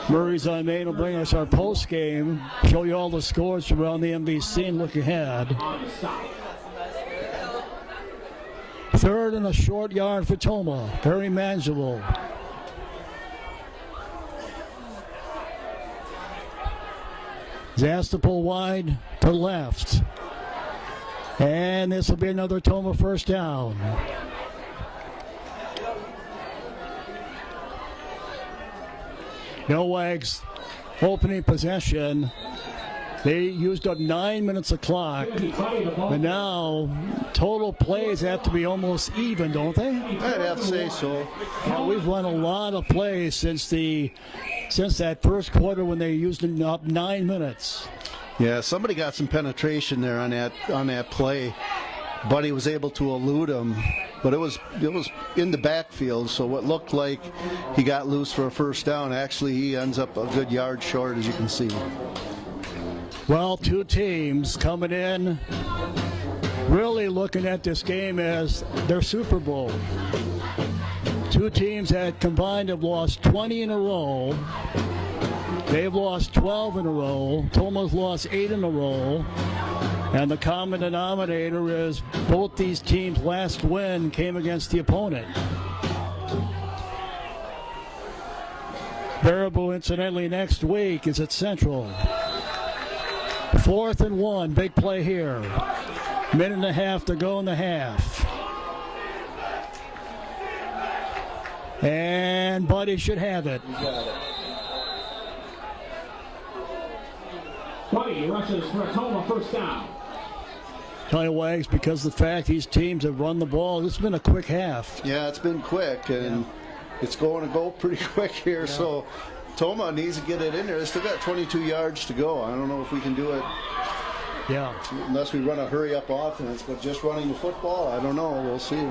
[SPEAKER 1] Murray's on Main will bring us our post game, show you all the scores from around the MVC and look ahead. Third and a short yard for Toma. Very manageable. Zastapel wide to left. And this will be another Toma first down. No Wags opening possession. They used up 9 minutes of clock. But now total plays have to be almost even, don't they?
[SPEAKER 2] I'd have to say so.
[SPEAKER 1] Yeah, we've run a lot of plays since that first quarter when they used up 9 minutes.
[SPEAKER 2] Yeah, somebody got some penetration there on that play. Buddy was able to elude him, but it was in the backfield, so what looked like he got loose for a first down, actually he ends up a good yard short, as you can see.
[SPEAKER 1] Well, two teams coming in really looking at this game as their Super Bowl. Two teams that combined have lost 20 in a row. They've lost 12 in a row. Toma's lost 8 in a row. And the common denominator is both these teams' last win came against the opponent. Baraboo, incidentally, next week is at Central. 4th and 1, big play here. Minute and a half to go in the half. And Buddy should have it.
[SPEAKER 3] Buddy rushes for a Toma first down.
[SPEAKER 1] Tell you, Wags, because of the fact these teams have run the ball, it's been a quick half.
[SPEAKER 2] Yeah, it's been quick, and it's going to go pretty quick here, so Toma needs to get it in there. They still got 22 yards to go. I don't know if we can do it unless we run a hurry-up offense, but just running the football, I don't know. We'll see.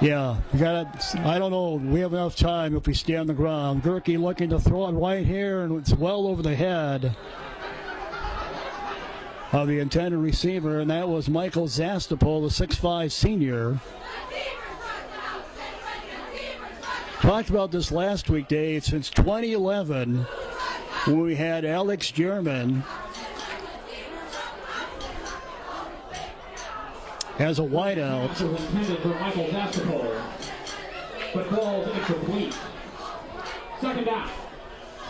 [SPEAKER 1] Yeah, we got. I don't know. We have enough time if we stay on the ground. Gerke looking to throw it right here, and it's well over the head of the intended receiver, and that was Michael Zastapol, the 6'5 senior. Talked about this last week, Dave. Since 2011, when we had Alex German as a wideout.
[SPEAKER 3] Pass was intended for Michael Zastapol, but ball's incomplete. Second down.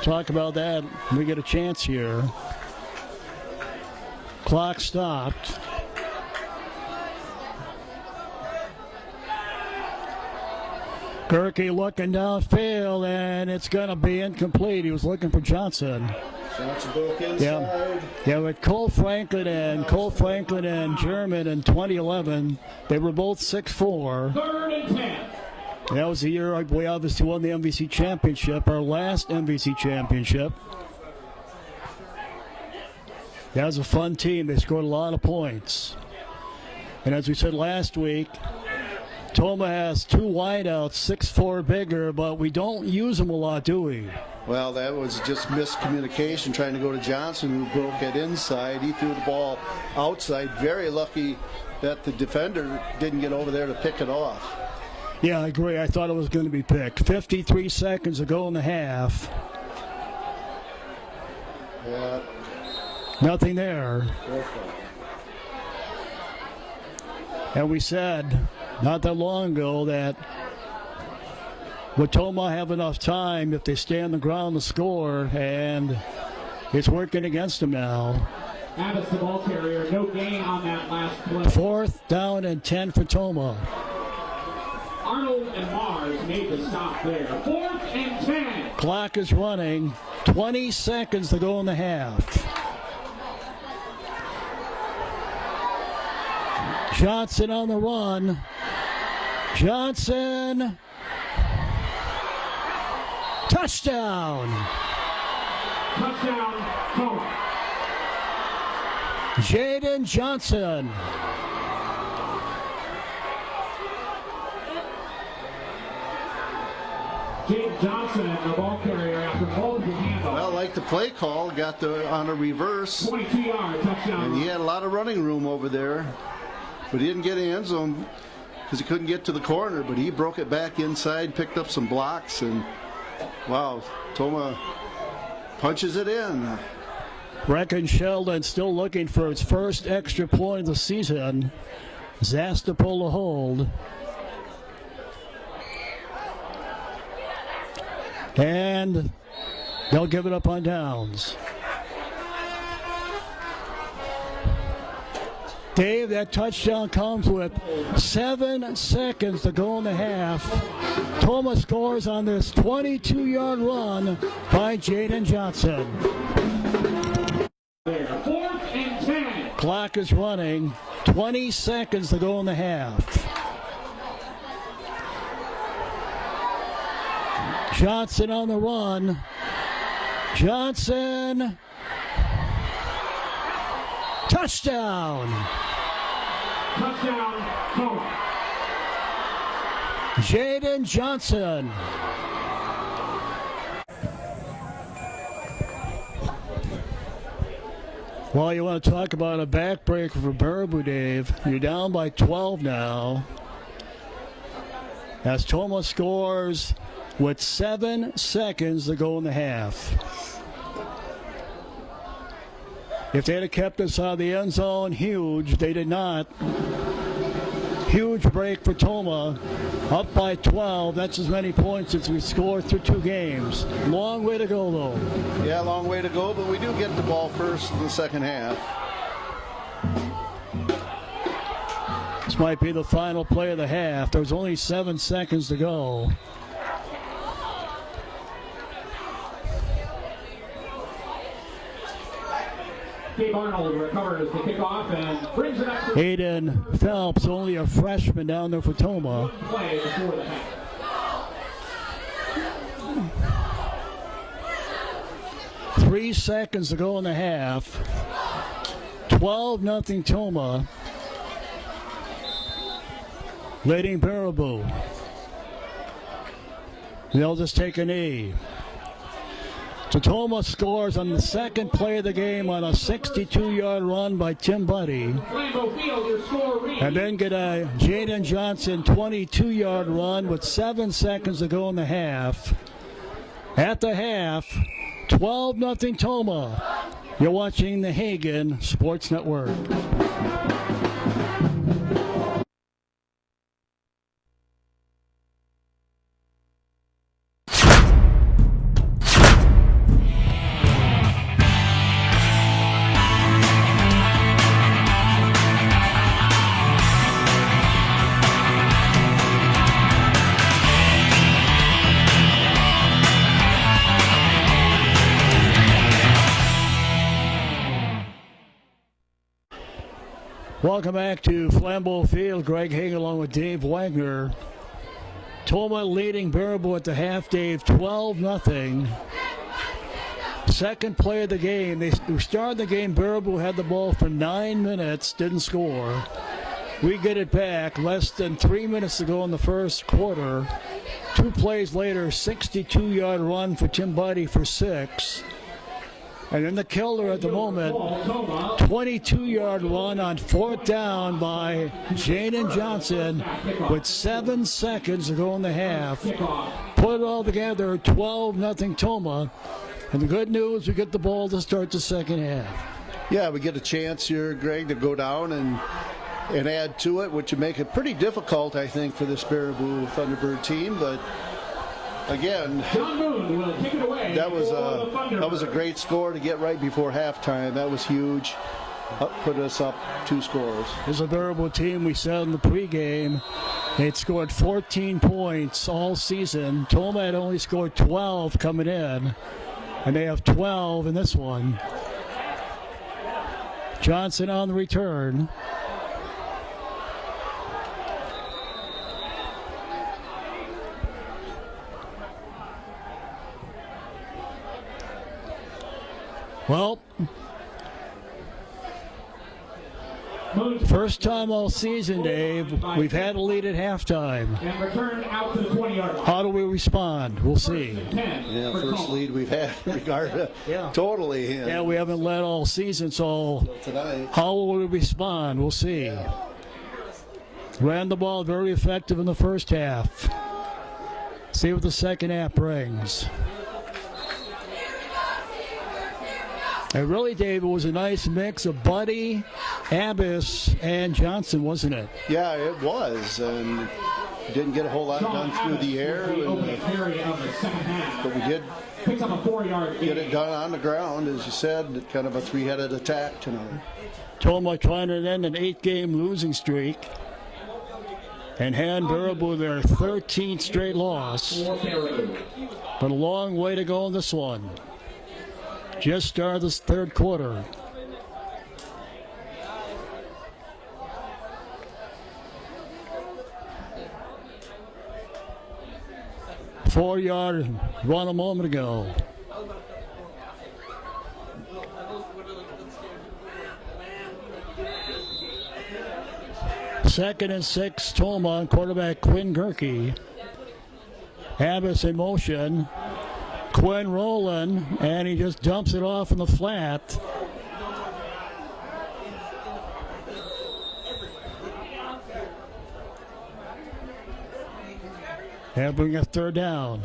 [SPEAKER 1] Talk about that when we get a chance here. Clock stopped. Gerke looking downfield, and it's going to be incomplete. He was looking for Johnson.
[SPEAKER 2] Johnson broke inside.
[SPEAKER 1] Yeah, with Cole Franklin and German in 2011, they were both 6'4".
[SPEAKER 3] 3rd and 10.
[SPEAKER 1] That was the year we obviously won the MVC championship, our last MVC championship. That was a fun team. They scored a lot of points. And as we said last week, Toma has 2 wideouts, 6'4" bigger, but we don't use them a lot, do we?
[SPEAKER 2] Well, that was just miscommunication trying to go to Johnson, who broke it inside. He threw the ball outside. Very lucky that the defender didn't get over there to pick it off.
[SPEAKER 1] Yeah, I agree. I thought it was going to be picked. 53 seconds to go in the half.
[SPEAKER 2] Yeah.
[SPEAKER 1] Nothing there. And we said not that long ago that would Toma have enough time if they stay on the ground to score, and it's working against them now.
[SPEAKER 3] Abbott, the ball carrier, no gain on that last play.
[SPEAKER 1] 4th down and 10 for Toma.
[SPEAKER 3] Arnold and Mars made the stop there. 4th and 10.
[SPEAKER 1] Clock is running. 20 seconds to go in the half. Johnson on the run. Johnson. Touchdown.
[SPEAKER 3] Touchdown, Toma.
[SPEAKER 1] Jaden Johnson.
[SPEAKER 3] James Johnson, the ball carrier, after multiple handoffs.
[SPEAKER 2] Well, like the play call, got on a reverse.
[SPEAKER 3] 22-yard touchdown.
[SPEAKER 2] And he had a lot of running room over there. But he didn't get in the end zone because he couldn't get to the corner. But he broke it back inside, picked up some blocks, and wow, Toma punches it in.
[SPEAKER 1] Brecken Sheldon still looking for his first extra point of the season. Zastapol a hold. And they'll give it up on downs. Dave, that touchdown comes with 7 seconds to go in the half. Toma scores on this 22-yard run by Jaden Johnson.
[SPEAKER 3] 4th and 10.
[SPEAKER 1] Clock is running. 20 seconds to go in the half. Johnson on the run. Johnson. Touchdown.
[SPEAKER 3] Touchdown, Toma.
[SPEAKER 1] Jaden Johnson. Well, you want to talk about a backbreaker for Baraboo, Dave. You're down by 12 now. As Toma scores with 7 seconds to go in the half. If they'd have kept us out of the end zone, huge. They did not. Huge break for Toma. Up by 12. That's as many points as we scored through 2 games. Long way to go, though.
[SPEAKER 2] Yeah, long way to go, but we do get the ball first in the second half.
[SPEAKER 1] This might be the final play of the half. There's only 7 seconds to go.
[SPEAKER 3] Gabe Arnold recovers the kickoff and brings it up to
[SPEAKER 1] Hayden Phelps, only a freshman down there for Toma.
[SPEAKER 3] play before the half.
[SPEAKER 1] 3 seconds to go in the half. 12-0 Toma. leading Baraboo. They'll just take a knee. Tacoma scores on the second play of the game on a 62-yard run by Tim Buddy. And then get a Jaden Johnson 22-yard run with 7 seconds to go in the half. At the half, 12-0 Toma. You're watching the Hagen Sports Network. Welcome back to Flambeau Field. Greg Hagen along with Dave Wagner. Toma leading Baraboo at the half, Dave, 12-0. Second play of the game. They started the game. Baraboo had the ball for 9 minutes, didn't score. We get it back. Less than 3 minutes to go in the first quarter. 2 plays later, 62-yard run for Tim Buddy for 6. And then the killer at the moment, 22-yard run on 4th down by Jaden Johnson with 7 seconds to go in the half. Put it all together, 12-0 Toma. And the good news, we get the ball to start the second half.
[SPEAKER 2] Yeah, we get a chance here, Greg, to go down and add to it, which would make it pretty difficult, I think, for this Baraboo Thunderbird team. But again,
[SPEAKER 3] John Moon will take it away.
[SPEAKER 2] that was a great score to get right before halftime. That was huge. Put us up 2 scores.
[SPEAKER 1] This is a Baraboo team we said in the pregame. They'd scored 14 points all season. Toma had only scored 12 coming in, and they have 12 in this one. Johnson on the return. Well, first time all season, Dave, we've had a lead at halftime.
[SPEAKER 3] And return out to the 20-yard line.
[SPEAKER 1] How do we respond? We'll see.
[SPEAKER 2] Yeah, first lead we've had totally.
[SPEAKER 1] Yeah, we haven't led all season, so
[SPEAKER 2] tonight.
[SPEAKER 1] How will we respond? We'll see. Ran the ball very effective in the first half. See what the second half brings. And really, Dave, it was a nice mix of Buddy, Abbas, and Johnson, wasn't it?
[SPEAKER 2] Yeah, it was. And didn't get a whole lot done through the air. But we did
[SPEAKER 3] Picks up a 4-yard
[SPEAKER 2] get it done on the ground, as you said, kind of a 3-headed attack tonight.
[SPEAKER 1] Toma trying to end an 8-game losing streak and hand Baraboo their 13th straight loss. But a long way to go in this one. Just started this third quarter. Four-yard run a moment ago. Second and 6, Toma on quarterback Quinn Gerke. Abbas in motion. Quinn rolling, and he just dumps it off in the flat. And bring a third down.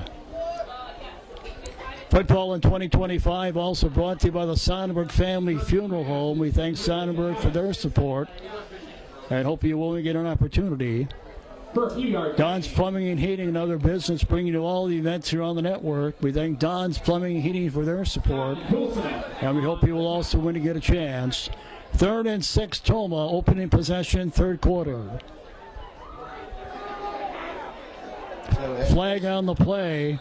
[SPEAKER 1] Football in 2025 also brought to you by the Sonnenberg Family Funeral Home. We thank Sonnenberg for their support and hope you will get an opportunity. Don's Plumbing and Heating, another business bringing you all the events here on the network. We thank Don's Plumbing and Heating for their support, and we hope you will also win to get a chance. 3rd and 6, Toma, opening possession, third quarter. Flag on the play.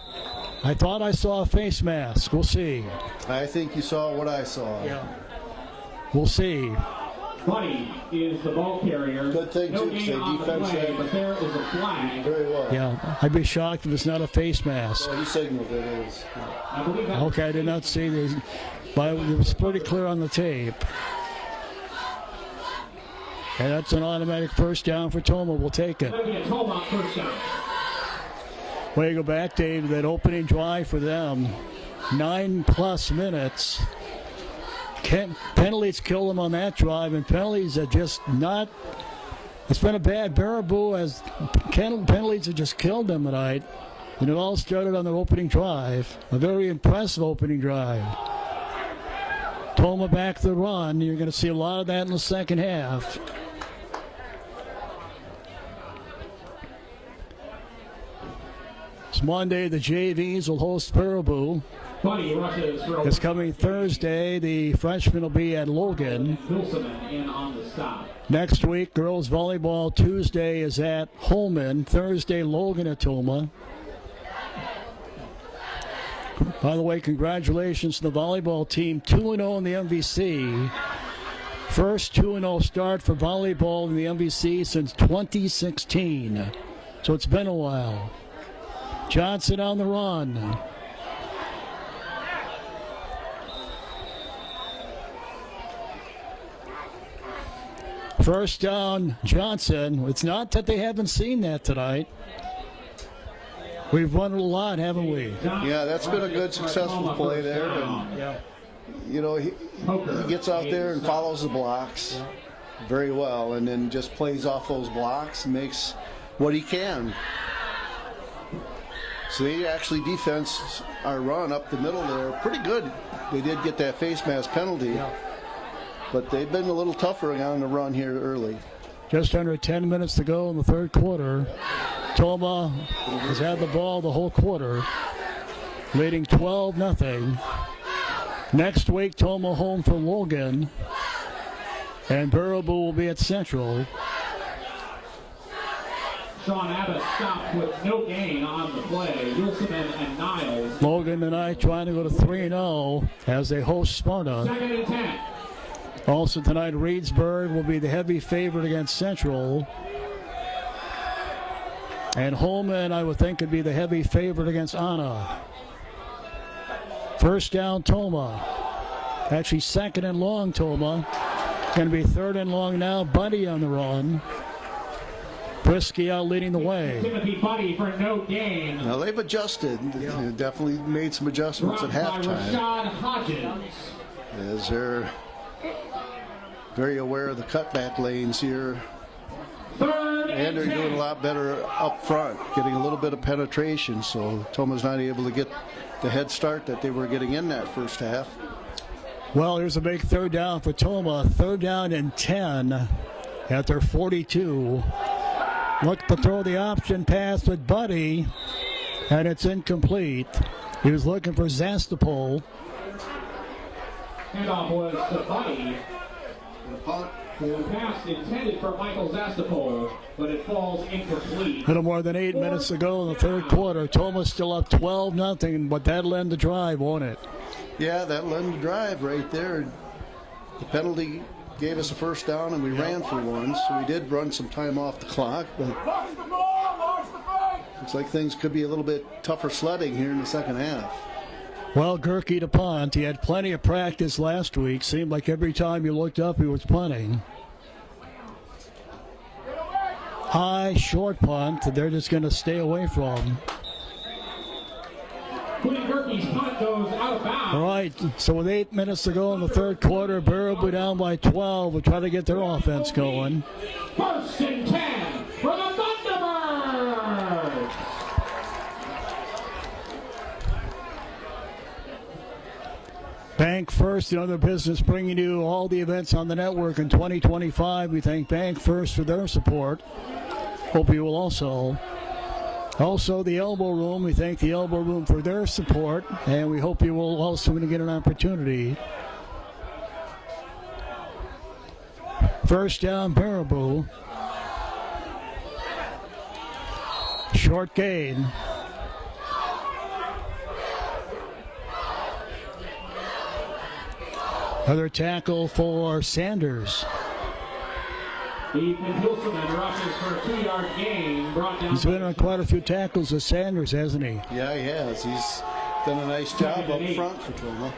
[SPEAKER 1] I thought I saw a face mask. We'll see.
[SPEAKER 2] I think you saw what I saw.
[SPEAKER 1] Yeah. We'll see.
[SPEAKER 3] Buddy is the ball carrier.
[SPEAKER 2] Good thing,
[SPEAKER 3] no
[SPEAKER 2] too,
[SPEAKER 3] gain
[SPEAKER 2] say
[SPEAKER 3] on the
[SPEAKER 2] defense
[SPEAKER 3] play,
[SPEAKER 2] end.
[SPEAKER 3] but there is a flag.
[SPEAKER 2] Very well.
[SPEAKER 1] Yeah, I'd be shocked if it's not a face mask.
[SPEAKER 2] Well, he signaled it is.
[SPEAKER 3] I believe that
[SPEAKER 1] Okay, I did not see this, but it was pretty clear on the tape. And that's an automatic first down for Toma. We'll take it.
[SPEAKER 3] That'll be a Toma first down.
[SPEAKER 1] Way to go back, Dave. That opening drive for them, 9+ minutes. Penalties kill them on that drive, and penalties are just not. It's been a bad. Baraboo has penalties have just killed them tonight. And it all started on the opening drive. A very impressive opening drive. Toma back to the run. You're going to see a lot of that in the second half. It's Monday. The JVs will host Baraboo.
[SPEAKER 3] Bunny rushes for
[SPEAKER 1] It's coming Thursday. The freshmen will be at Logan.
[SPEAKER 3] Wilson in on the stop.
[SPEAKER 1] Next week, girls volleyball Tuesday is at Holman. Thursday, Logan at Toma. By the way, congratulations to the volleyball team, 2-0 in the MVC. First 2-0 start for volleyball in the MVC since 2016. So it's been a while. Johnson on the run. First down, Johnson. It's not that they haven't seen that tonight. We've run it a lot, haven't we?
[SPEAKER 2] Yeah, that's been a good, successful play there. And, you know, he gets out there and follows the blocks very well, and then just plays off those blocks and makes what he can. So they actually defense our run up the middle there pretty good. They did get that face mask penalty, but they've been a little tougher on the run here early.
[SPEAKER 1] Just under 10 minutes to go in the third quarter. Toma has had the ball the whole quarter, leading 12-0. Next week, Toma home for Logan, and Baraboo will be at Central.
[SPEAKER 3] Sean Abbott stopped with no gain on the play. Wilson and Niles.
[SPEAKER 1] Logan tonight trying to go to 3-0 as they host Sparta.
[SPEAKER 3] 2nd and 10.
[SPEAKER 1] Also tonight, Reedsburg will be the heavy favorite against Central. And Holman, I would think, could be the heavy favorite against Anna. First down, Toma. Actually, 2nd and long, Toma. Going to be 3rd and long now. Buddy on the run. Brisky out leading the way.
[SPEAKER 3] Timothy Buddy for no gain.
[SPEAKER 2] Now they've adjusted. They definitely made some adjustments at halftime.
[SPEAKER 3] Rashad Hodgins.
[SPEAKER 2] As they're very aware of the cutback lanes here.
[SPEAKER 3] 3rd
[SPEAKER 2] And they're doing a lot better up front, getting a little bit of penetration. So Toma's not able to get the head start that they were getting in that first half.
[SPEAKER 1] Well, here's a big 3rd down for Toma. 3rd down and 10 at their 42. Look to throw the option pass with Buddy, and it's incomplete. He was looking for Zastapol.
[SPEAKER 3] Handoff was to Buddy. The pass intended for Michael Zastapol, but it falls incomplete.
[SPEAKER 1] A little more than 8 minutes to go in the third quarter. Toma's still up 12-0, but that'll end the drive, won't it?
[SPEAKER 2] Yeah, that'll end the drive right there. The penalty gave us a first down, and we ran for one, so we did run some time off the clock. But looks like things could be a little bit tougher sledding here in the second half.
[SPEAKER 1] Well, Gerke to punt. He had plenty of practice last week. Seemed like every time you looked up, he was punting. High, short punt that they're just going to stay away from.
[SPEAKER 3] Quinn Gerke's punt goes out of bounds.
[SPEAKER 1] All right, so with 8 minutes to go in the third quarter, Baraboo down by 12. We'll try to get their offense going.
[SPEAKER 3] 1st and 10 for the Thunderbirds.
[SPEAKER 1] Bank First, another business bringing you all the events on the network in 2025. We thank Bank First for their support. Hope you will also. Also, the Elbow Room. We thank the Elbow Room for their support, and we hope you will also get an opportunity. First down, Baraboo. Short gain. Another tackle for Sanders.
[SPEAKER 3] Ethan Hilseman rushes for a 2-yard gain. Brought down.
[SPEAKER 1] He's been on quite a few tackles with Sanders, hasn't he?
[SPEAKER 2] Yeah, he has. He's done a nice job up front for Toma.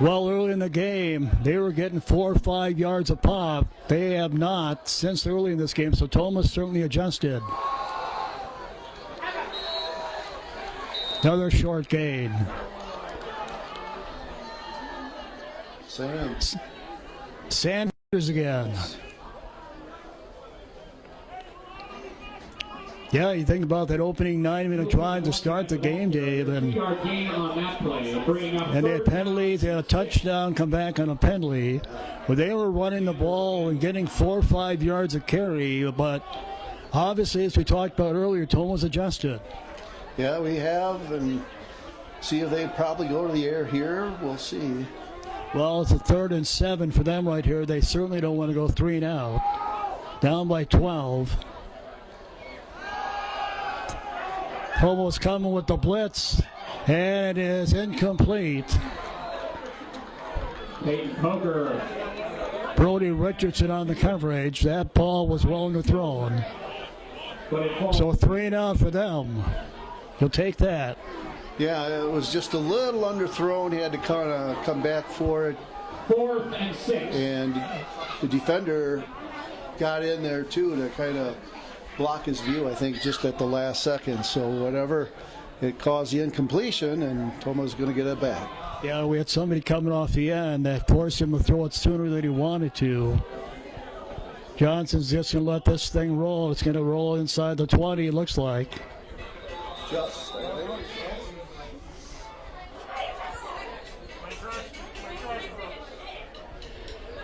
[SPEAKER 1] Well, early in the game, they were getting 4 or 5 yards a pop. They have not since early in this game, so Thomas certainly adjusted. Another short gain. Sanders again. Yeah, you think about that opening 9-minute drive to start the game, Dave, and
[SPEAKER 3] Gain on that play, bringing up
[SPEAKER 1] they had penalties. They had a touchdown, come back on a penalty. But they were running the ball and getting 4 or 5 yards of carry. But obviously, as we talked about earlier, Thomas adjusted.
[SPEAKER 2] Yeah, we have, and see if they probably go to the air here. We'll see.
[SPEAKER 1] Well, it's a 3rd and 7 for them right here. They certainly don't want to go 3 and out. Down by 12. Thomas coming with the blitz, and it is incomplete.
[SPEAKER 3] Peyton Poker.
[SPEAKER 1] Brody Richardson on the coverage. That ball was well underthrown. So 3 and out for them. He'll take that.
[SPEAKER 2] Yeah, it was just a little underthrown. He had to kind of come back for it.
[SPEAKER 3] 4th and 6.
[SPEAKER 2] And the defender got in there too to kind of block his view, I think, just at the last second. So whatever, it caused the incompletion, and Thomas is going to get it back.
[SPEAKER 1] Yeah, we had somebody coming off the end that forced him to throw it sooner than he wanted to. Johnson's just going to let this thing roll. It's going to roll inside the 20, it looks like.
[SPEAKER 2] Just,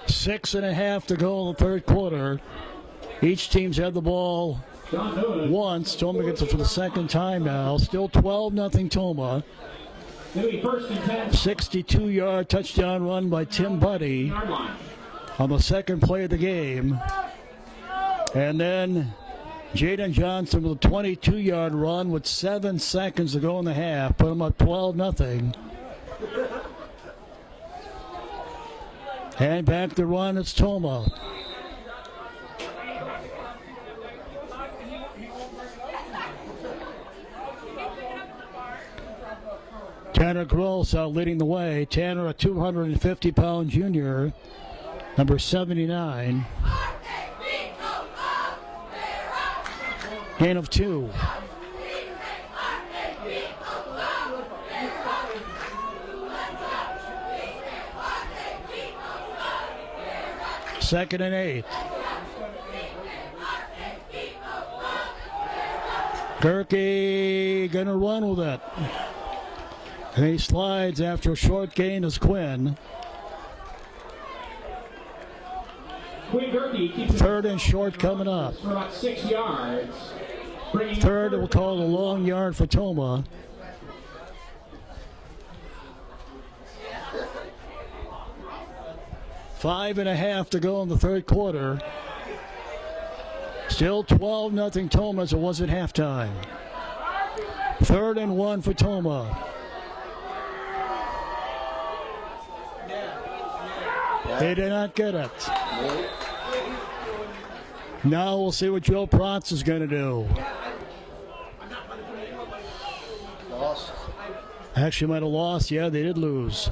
[SPEAKER 1] 6.5 to go in the 3rd quarter. Each team's had the ball once. Toma gets it for the 2nd time now. Still 12-0 Toma. 62-yard touchdown run by Tim Buddy on the 2nd play of the game. And then Jaden Johnson with a 22-yard run with 7 seconds to go in the half. Put them up 12-0. And back to run, it's Toma. Tanner Gross out leading the way. Tanner, a 250-pound junior, number 79. Gain of 2. Second and 8. Gerke gonna run with it. And he slides after a short gain as Quinn.
[SPEAKER 3] Quinn Gerke keeps
[SPEAKER 1] 3rd and short coming up.
[SPEAKER 3] for about 6 yards.
[SPEAKER 1] 3rd, we'll call it a long yard for Toma. Five and a half to go in the 3rd quarter. Still 12-0 Toma as it was at halftime. 3rd and 1 for Toma. They did not get it. Now we'll see what Joe Protz is going to do.
[SPEAKER 2] Lost.
[SPEAKER 1] Actually might have lost. Yeah, they did lose.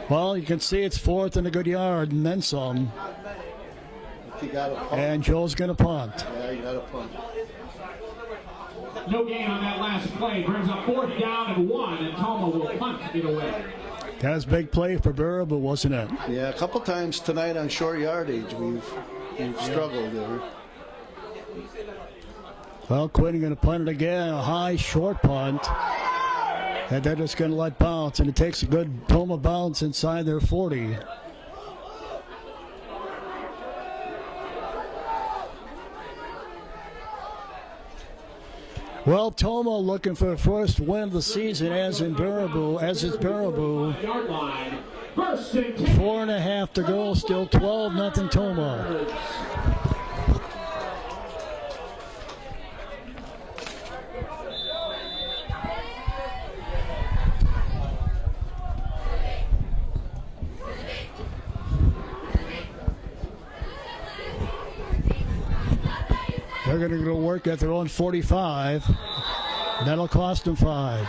[SPEAKER 1] Well, you can see it's 4th and a good yard and then some.
[SPEAKER 2] He got a punt.
[SPEAKER 1] And Joe's going to punt.
[SPEAKER 2] Yeah, he got a punt.
[SPEAKER 3] No gain on that last play. Brings up 4th down and 1, and Toma will punt it away.
[SPEAKER 1] That was a big play for Baraboo, wasn't it?
[SPEAKER 2] Yeah, a couple times tonight on short yardage we've struggled there.
[SPEAKER 1] Well, Quinn going to punt it again. A high, short punt. And they're just going to let bounce. And it takes a good Toma bounce inside their 40. Well, Toma looking for the first win of the season as is Baraboo. 4.5 to go, still 12-0 Toma. They're going to go work at their own 45. That'll cost them 5.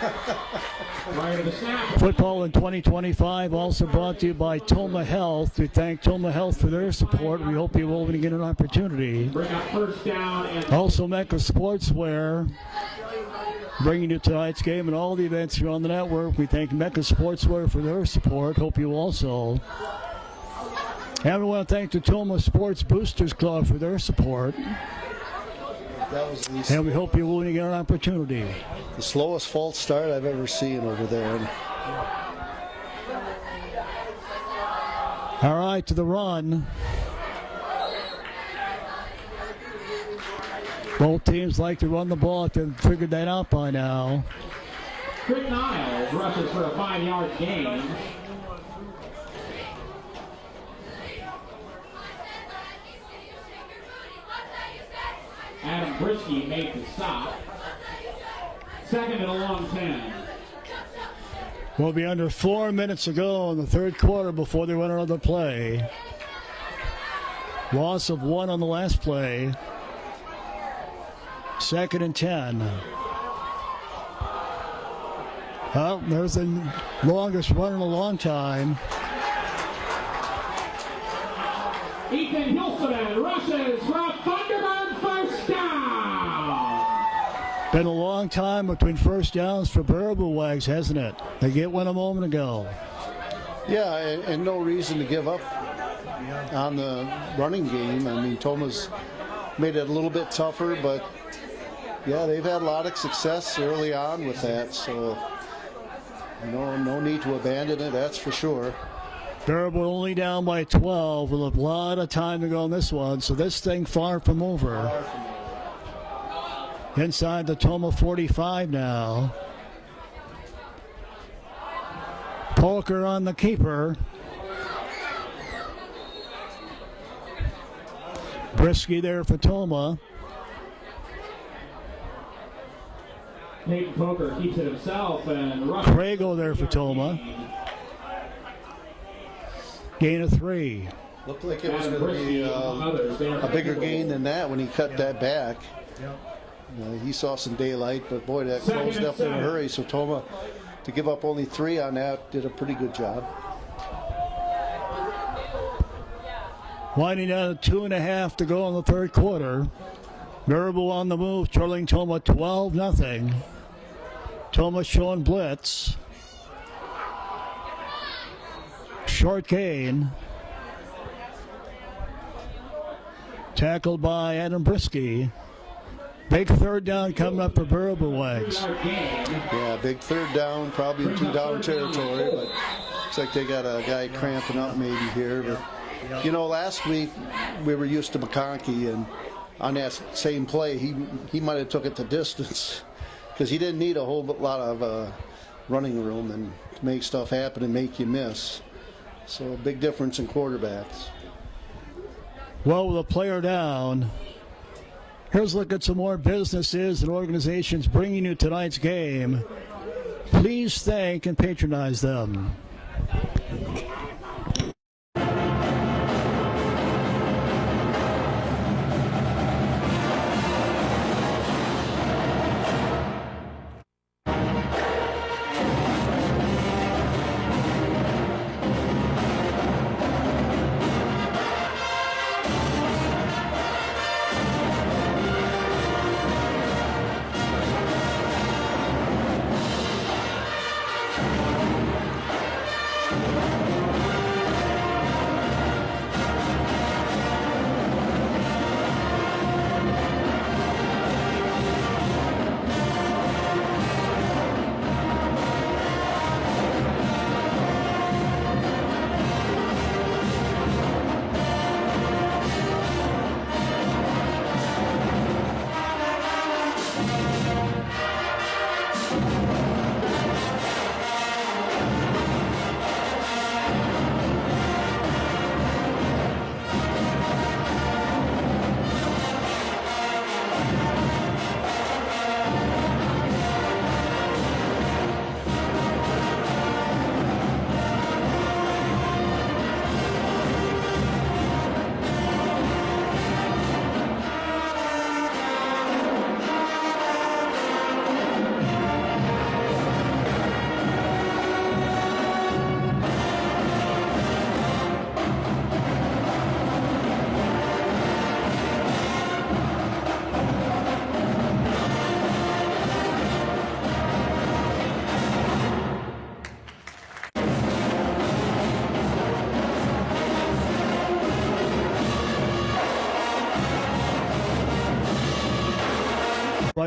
[SPEAKER 3] Right of the snap.
[SPEAKER 1] Football in 2025 also brought to you by Toma Health. We thank Toma Health for their support. We hope you will get an opportunity.
[SPEAKER 3] Bring up first down and
[SPEAKER 1] Also, Mecca Sportswear, bringing you tonight's game and all the events here on the network. We thank Mecca Sportswear for their support. Hope you also. And we want to thank the Toma Sports Boosters Club for their support.
[SPEAKER 2] That was
[SPEAKER 1] And we hope you will get an opportunity.
[SPEAKER 2] the slowest false start I've ever seen over there.
[SPEAKER 1] All right, to the run. Both teams like to run the ball. They've figured that out by now.
[SPEAKER 3] Quick Niles rushes for a 5-yard gain. Adam Brisky made the stop. Second and a long 10.
[SPEAKER 1] We'll be under 4 minutes to go in the third quarter before they run another play. Loss of 1 on the last play. Second and 10. Well, there's the longest run in a long time.
[SPEAKER 3] Ethan Hilseman rushes for a Thunderbird first down.
[SPEAKER 1] Been a long time between first downs for Baraboo Wags, hasn't it? They get one a moment ago.
[SPEAKER 2] Yeah, and no reason to give up on the running game. I mean, Toma's made it a little bit tougher, but yeah, they've had a lot of success early on with that, so no need to abandon it, that's for sure.
[SPEAKER 1] Baraboo only down by 12 with a lot of time to go on this one, so this thing far from over. Inside the Toma 45 now. Polker on the keeper. Brisky there for Toma.
[SPEAKER 3] Peyton Poker keeps it himself and rushes.
[SPEAKER 1] Crago there for Toma. Gain of 3.
[SPEAKER 2] Looked like it was going to be a bigger gain than that when he cut that back. He saw some daylight, but boy, that closed up in a hurry. So Toma, to give up only 3 on that, did a pretty good job.
[SPEAKER 1] Winding down to 2.5 to go in the third quarter. Baraboo on the move, trailing Toma 12-0. Toma showing blitz. Short gain. Tackled by Adam Brisky. Big third down coming up for Baraboo Wags.
[SPEAKER 2] Yeah, big third down, probably in 2-down territory, but looks like they got a guy cramping up maybe here. But you know, last week we were used to McConkey, and on that same play, he might have took it to distance because he didn't need a whole lot of running room and to make stuff happen and make you miss. So a big difference in quarterbacks.
[SPEAKER 1] Well, with a player down, here's a look at some more businesses and organizations bringing you tonight's game. Please thank and patronize them.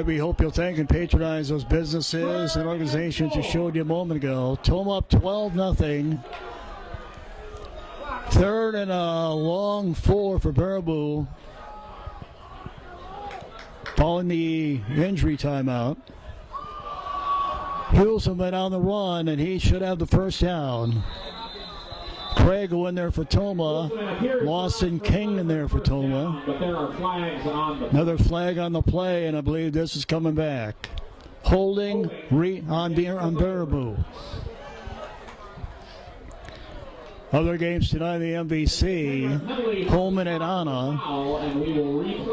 [SPEAKER 1] We hope you'll thank and patronize those businesses and organizations you showed you a moment ago. Toma up 12-0. Third and a long 4 for Baraboo. Following the injury timeout. Hulson went on the run, and he should have the first down. Craig will in there for Toma. Lawson King in there for Toma.
[SPEAKER 3] But there are flags on the
[SPEAKER 1] Another flag on the play, and I believe this is coming back. Holding on Baraboo. Other games tonight in the MVC. Holman and Anna.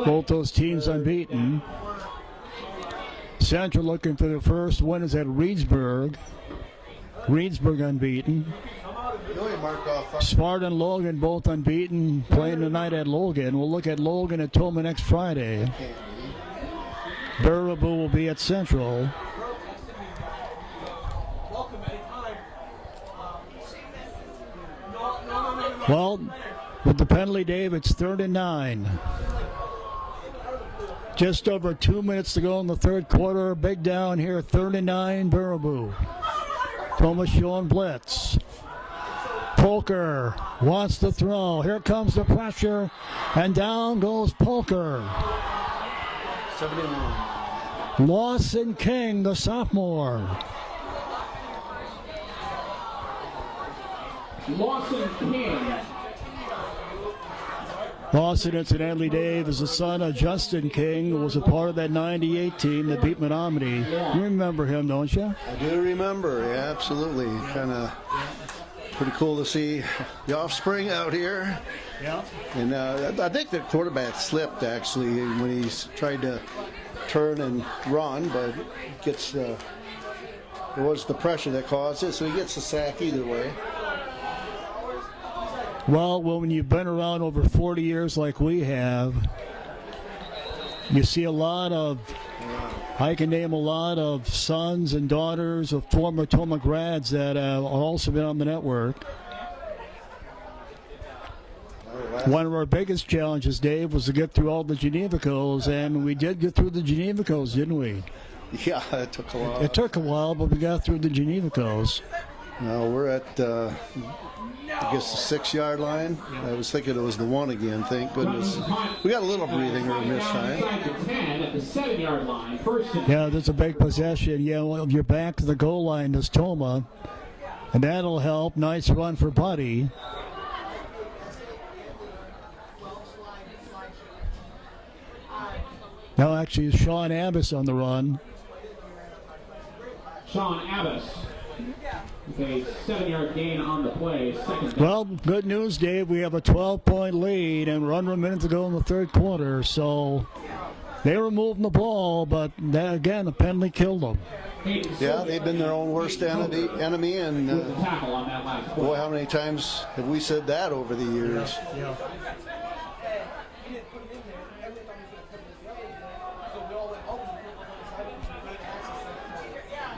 [SPEAKER 1] Both those teams unbeaten. Central looking for the first win is at Reedsburg. Reedsburg unbeaten. Spartan and Logan both unbeaten, playing tonight at Logan. We'll look at Logan at Toma next Friday. Baraboo will be at Central. Well, with the penalty, Dave, it's 3rd and 9. Just over 2 minutes to go in the third quarter. Big down here, 3rd and 9, Baraboo. Toma showing blitz. Polker wants to throw. Here comes the pressure, and down goes Polker.
[SPEAKER 2] 71.
[SPEAKER 1] Lawson King, the sophomore.
[SPEAKER 3] Lawson King.
[SPEAKER 1] Lawson, incidentally, Dave, is the son of Justin King, who was a part of that 98 team that beat Menominee. You remember him, don't you?
[SPEAKER 2] I do remember, yeah, absolutely. Kind of pretty cool to see the offspring out here.
[SPEAKER 1] Yeah.
[SPEAKER 2] And I think the quarterback slipped, actually, when he's tried to turn and run, but gets it was the pressure that caused it, so he gets the sack either way.
[SPEAKER 1] Well, when you've been around over 40 years like we have, you see a lot of, I can name a lot of sons and daughters of former Toma grads that have also been on the network. One of our biggest challenges, Dave, was to get through all the Genevicals, and we did get through the Genevicals, didn't we?
[SPEAKER 2] Yeah, it took a while.
[SPEAKER 1] It took a while, but we got through the Genevicals.
[SPEAKER 2] Now we're at, I guess, the 6-yard line. I was thinking it was the 1 again, thank goodness. We got a little breathing room this time.
[SPEAKER 3] Inside the 10 at the 7-yard line. First and
[SPEAKER 1] Yeah, that's a big possession. Yeah, well, you're back to the goal line, this Toma, and that'll help. Nice run for Buddy. Now, actually, it's Sean Abbas on the run.
[SPEAKER 3] Sean Abbas. A 7-yard gain on the play. Second down.
[SPEAKER 1] Well, good news, Dave. We have a 12-point lead, and we're under a minute to go in the third quarter. So they were moving the ball, but that, again, the penalty killed them.
[SPEAKER 2] Yeah, they've been their own worst enemy, and
[SPEAKER 3] Tackle on that last play.
[SPEAKER 2] boy, how many times have we said that over the years?
[SPEAKER 1] Yeah.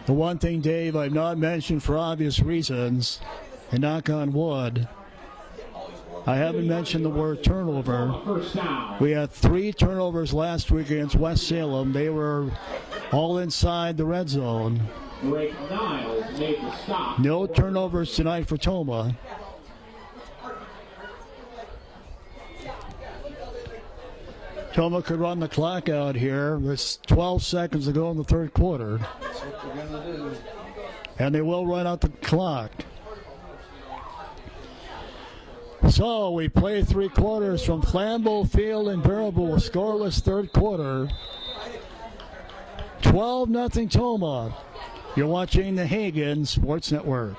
[SPEAKER 1] The one thing, Dave, I've not mentioned for obvious reasons, and knock on wood, I haven't mentioned the word turnover.
[SPEAKER 3] First down.
[SPEAKER 1] We had 3 turnovers last week against West Salem. They were all inside the red zone.
[SPEAKER 3] Drake Niles made the stop.
[SPEAKER 1] No turnovers tonight for Toma. Toma could run the clock out here. There's 12 seconds to go in the third quarter. And they will run out the clock. So we play 3 quarters from Flambeau Field in Baraboo, a scoreless third quarter. 12-0 Toma. You're watching the Hagen Sports Network.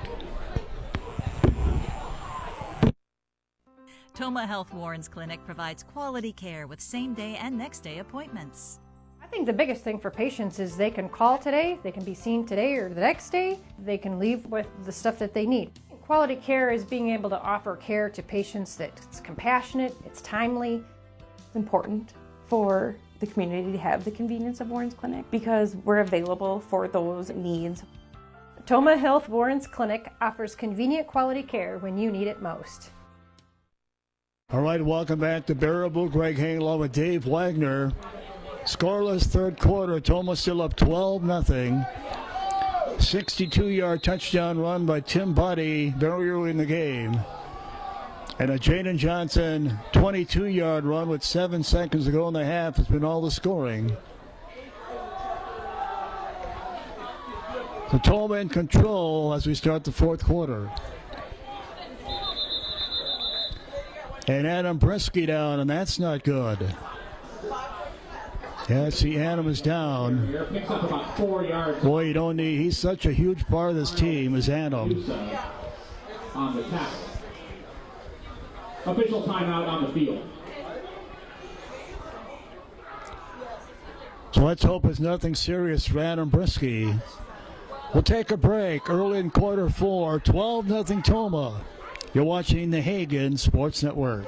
[SPEAKER 4] Toma Health Warren's Clinic provides quality care with same-day and next-day appointments.
[SPEAKER 5] I think the biggest thing for patients is they can call today, they can be seen today or the next day, they can leave with the stuff that they need. Quality care is being able to offer care to patients that's compassionate, it's timely.
[SPEAKER 6] It's important for the community to have the convenience of Warren's Clinic because we're available for those needs.
[SPEAKER 5] Toma Health Warren's Clinic offers convenient quality care when you need it most.
[SPEAKER 1] All right, welcome back to Baraboo. Greg Hanglow with Dave Wagner. Scoreless third quarter. Toma still up 12-0. 62-yard touchdown run by Tim Buddy very early in the game. And a Jaden Johnson 22-yard run with 7 seconds to go in the half has been all the scoring. So Toma in control as we start the fourth quarter. And Adam Brisky down, and that's not good. Yeah, see, Adam is down.
[SPEAKER 3] Picks up about 4 yards.
[SPEAKER 1] Boy, you don't need, he's such a huge part of this team, is Adam.
[SPEAKER 3] On the tackle. Official timeout on the field.
[SPEAKER 1] So let's hope it's nothing serious for Adam Brisky. We'll take a break early in quarter four, 12-0 Toma. You're watching the Hagen Sports Network.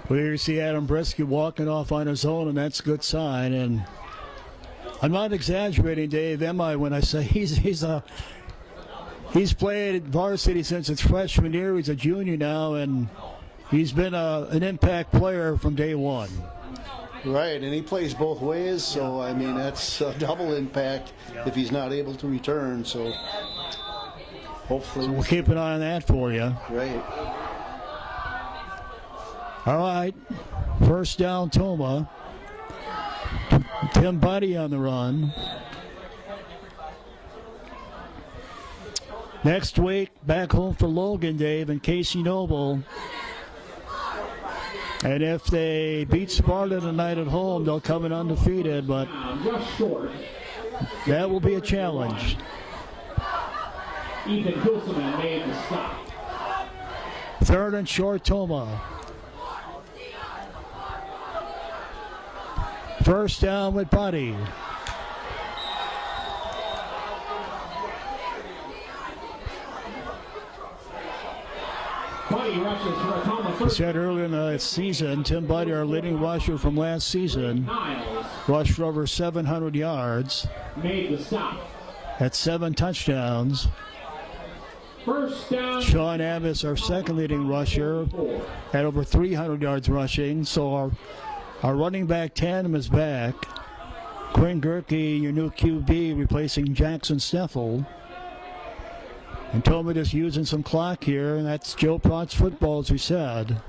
[SPEAKER 1] Well, here you see Adam Brisky walking off on his own, and that's a good sign. And I'm not exaggerating, Dave, am I, when I say he's played varsity since his freshman year. He's a junior now, and he's been an impact player from day one.
[SPEAKER 2] Right, and he plays both ways, so, I mean, that's a double impact if he's not able to return. So hopefully
[SPEAKER 1] We'll keep an eye on that for you.
[SPEAKER 2] Right.
[SPEAKER 1] All right, first down Toma. Tim Buddy on the run. Next week, back home for Logan, Dave, and Casey Noble. And if they beat Sparta tonight at home, they'll come in undefeated, but that will be a challenge.
[SPEAKER 3] Ethan Hilseman made the stop.
[SPEAKER 1] Third and short, Toma. First down with Buddy.
[SPEAKER 3] Buddy rushes for a Toma.
[SPEAKER 1] Said earlier in the season, Tim Buddy, our leading rusher from last season, rushed for over 700 yards.
[SPEAKER 3] Made the stop.
[SPEAKER 1] Had 7 touchdowns.
[SPEAKER 3] First down.
[SPEAKER 1] Sean Abbas, our second leading rusher, had over 300 yards rushing. So our running back tandem is back. Quinn Gerke, your new QB, replacing Jackson Steffel. And Toma just using some clock here, and that's Joe Prott's football, as we said.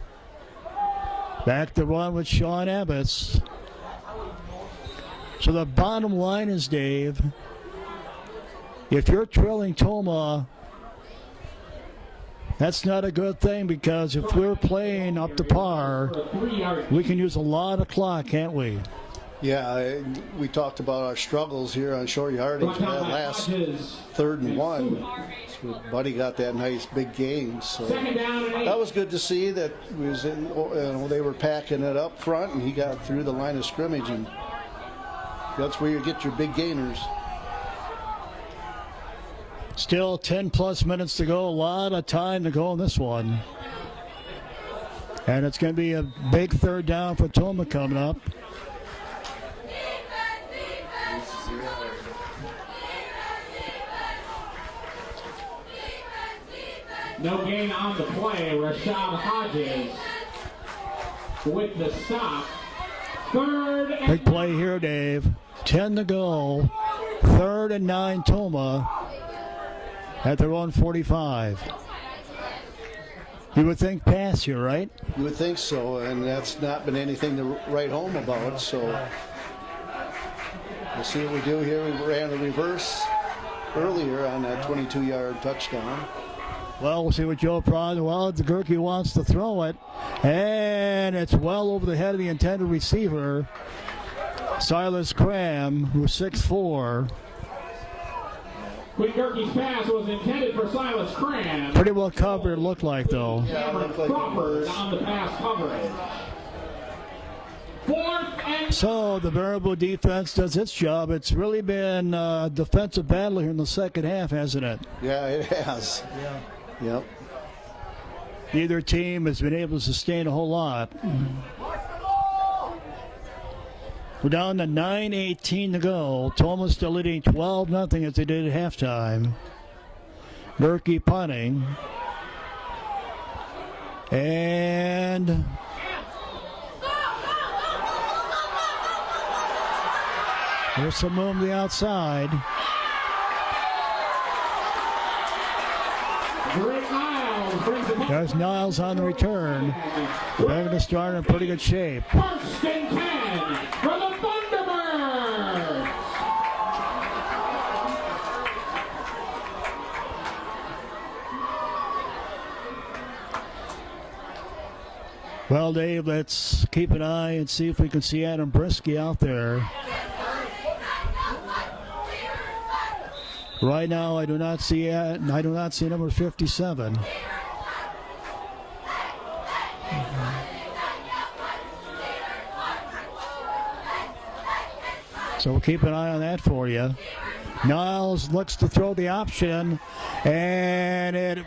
[SPEAKER 1] Back to run with Sean Abbas. So the bottom line is, Dave, if you're trailing Toma, that's not a good thing, because if we're playing up to par, we can use a lot of clock, can't we?
[SPEAKER 2] Yeah, we talked about our struggles here on short yardage for that last 3rd and 1. So Buddy got that nice big gain. So that was good to see that they were packing it up front, and he got through the line of scrimmage, and that's where you get your big gainers.
[SPEAKER 1] Still 10-plus minutes to go. A lot of time to go in this one. And it's going to be a big third down for Toma coming up.
[SPEAKER 3] No gain on the play. Rashad Hodges with the stop. Third and
[SPEAKER 1] Big play here, Dave. 10 to go. 3rd and 9 Toma at their own 45. You would think pass here, right?
[SPEAKER 2] You would think so, and that's not been anything to write home about. So we'll see what we do here. We ran a reverse earlier on that 22-yard touchdown.
[SPEAKER 1] Well, we'll see what Joe Prod. Well, the Gerke wants to throw it, and it's well over the head of the intended receiver, Silas Cram, who's 6'4".
[SPEAKER 3] Quinn Gerke's pass was intended for Silas Cram.
[SPEAKER 1] Pretty well covered, it looked like, though.
[SPEAKER 3] Cameron Crawford on the pass coverage. 4th and
[SPEAKER 1] So the Baraboo defense does its job. It's really been a defensive battle here in the second half, hasn't it?
[SPEAKER 2] Yeah, it has. Yep.
[SPEAKER 1] Neither team has been able to sustain a whole lot. We're down to 9:18 to go. Toma still leading 12-0 as they did at halftime. Gerke punting. And there's some room to the outside.
[SPEAKER 3] Drake Niles brings it home.
[SPEAKER 1] There's Niles on the return. They're going to start in pretty good shape.
[SPEAKER 3] 1st and 10 for the Thunderbirds.
[SPEAKER 1] Well, Dave, let's keep an eye and see if we can see Adam Brisky out there. Right now, I do not see number 57. So we'll keep an eye on that for you. Niles looks to throw the option, and it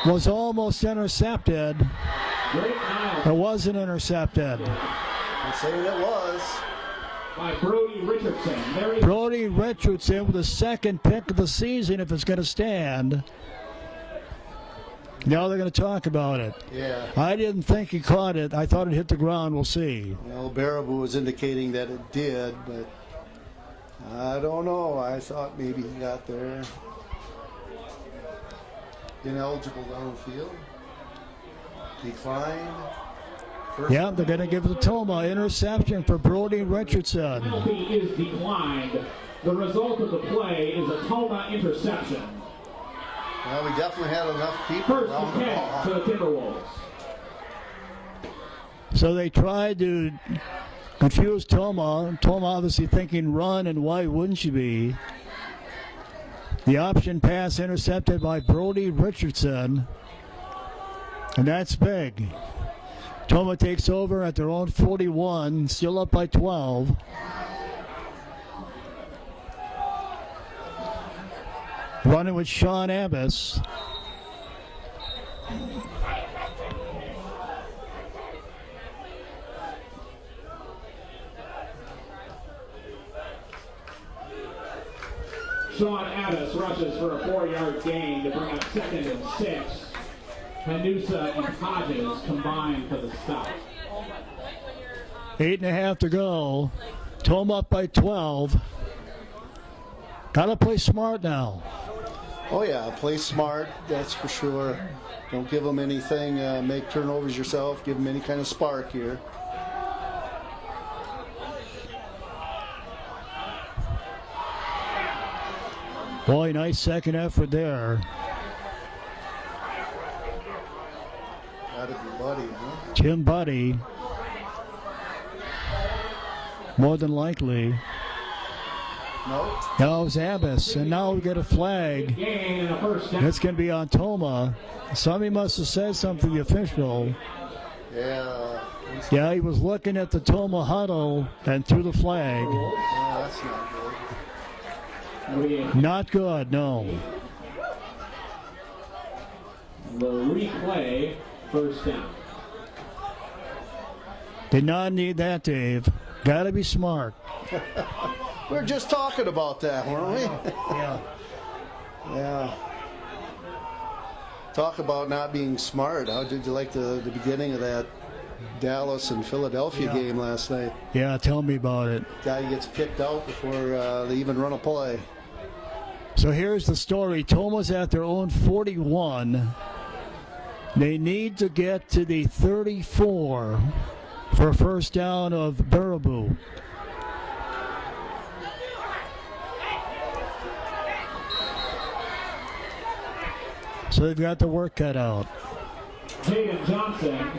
[SPEAKER 1] was almost intercepted.
[SPEAKER 3] Drake Niles
[SPEAKER 1] It wasn't intercepted.
[SPEAKER 2] I'm saying it was.
[SPEAKER 3] by Brody Richardson.
[SPEAKER 1] Brody Richardson with the second pick of the season if it's going to stand. Now they're going to talk about it.
[SPEAKER 2] Yeah.
[SPEAKER 1] I didn't think he caught it. I thought it hit the ground. We'll see.
[SPEAKER 2] Well, Baraboo was indicating that it did, but I don't know. I thought maybe he got there. Ineligible downfield. Declined.
[SPEAKER 1] Yeah, they're going to give the Toma interception for Brody Richardson.
[SPEAKER 3] Penalty is declined. The result of the play is a Toma interception.
[SPEAKER 2] Well, we definitely had enough people
[SPEAKER 3] First
[SPEAKER 2] around
[SPEAKER 3] and
[SPEAKER 2] the
[SPEAKER 3] 10
[SPEAKER 2] ball.
[SPEAKER 3] for the Timberwolves.
[SPEAKER 1] So they tried to confuse Toma. Toma obviously thinking run, and why wouldn't you be? The option pass intercepted by Brody Richardson. And that's big. Toma takes over at their own 41, still up by 12. Running with Sean Abbas.
[SPEAKER 3] Sean Abbas rushes for a 4-yard gain to bring up 2nd and 6. Hanusa and Hodges combined for the stop.
[SPEAKER 1] 8.5 to go. Toma up by 12. Gotta play smart now.
[SPEAKER 2] Oh, yeah, play smart, that's for sure. Don't give them anything, make turnovers yourself, give them any kind of spark here.
[SPEAKER 1] Boy, nice second effort there.
[SPEAKER 2] Gotta be Buddy, huh?
[SPEAKER 1] Tim Buddy. More than likely.
[SPEAKER 2] No?
[SPEAKER 1] Now it's Abbas, and now we get a flag.
[SPEAKER 3] Gain and a first down.
[SPEAKER 1] It's going to be on Toma. Somebody must have said something to the official.
[SPEAKER 2] Yeah.
[SPEAKER 1] Yeah, he was looking at the Toma huddle and threw the flag.
[SPEAKER 2] Oh, that's not good.
[SPEAKER 1] Not good, no.
[SPEAKER 3] The replay, first down.
[SPEAKER 1] Did not need that, Dave. Got to be smart.
[SPEAKER 2] We were just talking about that, weren't we?
[SPEAKER 1] Yeah.
[SPEAKER 2] Yeah. Talk about not being smart. How did you like the beginning of that Dallas and Philadelphia game last night?
[SPEAKER 1] Yeah, tell me about it.
[SPEAKER 2] Guy gets kicked out before they even run a play.
[SPEAKER 1] So here's the story. Toma's at their own 41. They need to get to the 34 for a first down of Baraboo. So they've got the work cut out.
[SPEAKER 3] Hayden Johnson.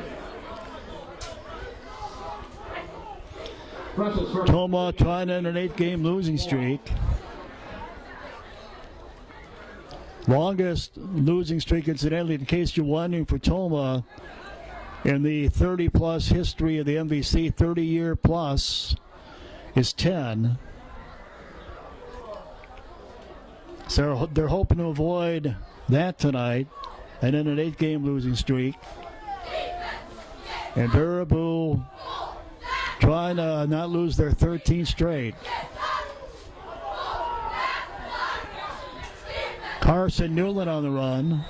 [SPEAKER 3] Rushes for
[SPEAKER 1] Toma trying to end an 8-game losing streak. Longest losing streak, incidentally, in case you're wondering, for Toma in the 30-plus history of the MVC, 30-year plus, is 10. So they're hoping to avoid that tonight, and then an 8-game losing streak. And Baraboo trying to not lose their 13th straight. Carson Newland on the run.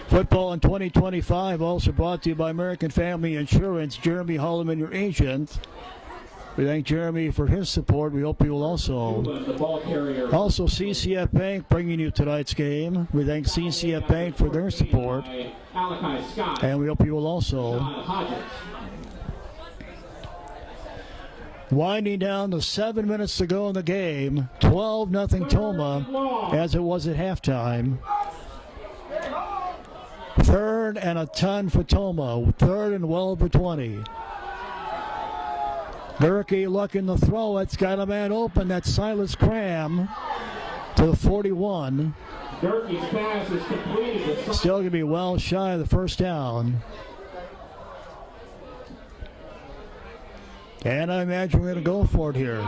[SPEAKER 1] Football in 2025 also brought to you by American Family Insurance. Jeremy Holloman, your agent. We thank Jeremy for his support. We hope you will also. Also, CCF Bank bringing you tonight's game. We thank CCF Bank for their support. And we hope you will also. Winding down to 7 minutes to go in the game. 12-0 Toma, as it was at halftime. 3rd and a ton for Toma. 3rd and well over 20. Gerke looking to throw. It's got a man open. That's Silas Cram to the 41.
[SPEAKER 3] Gerke's pass is completed.
[SPEAKER 1] Still going to be well shy of the first down. And I imagine we're going to go for it here.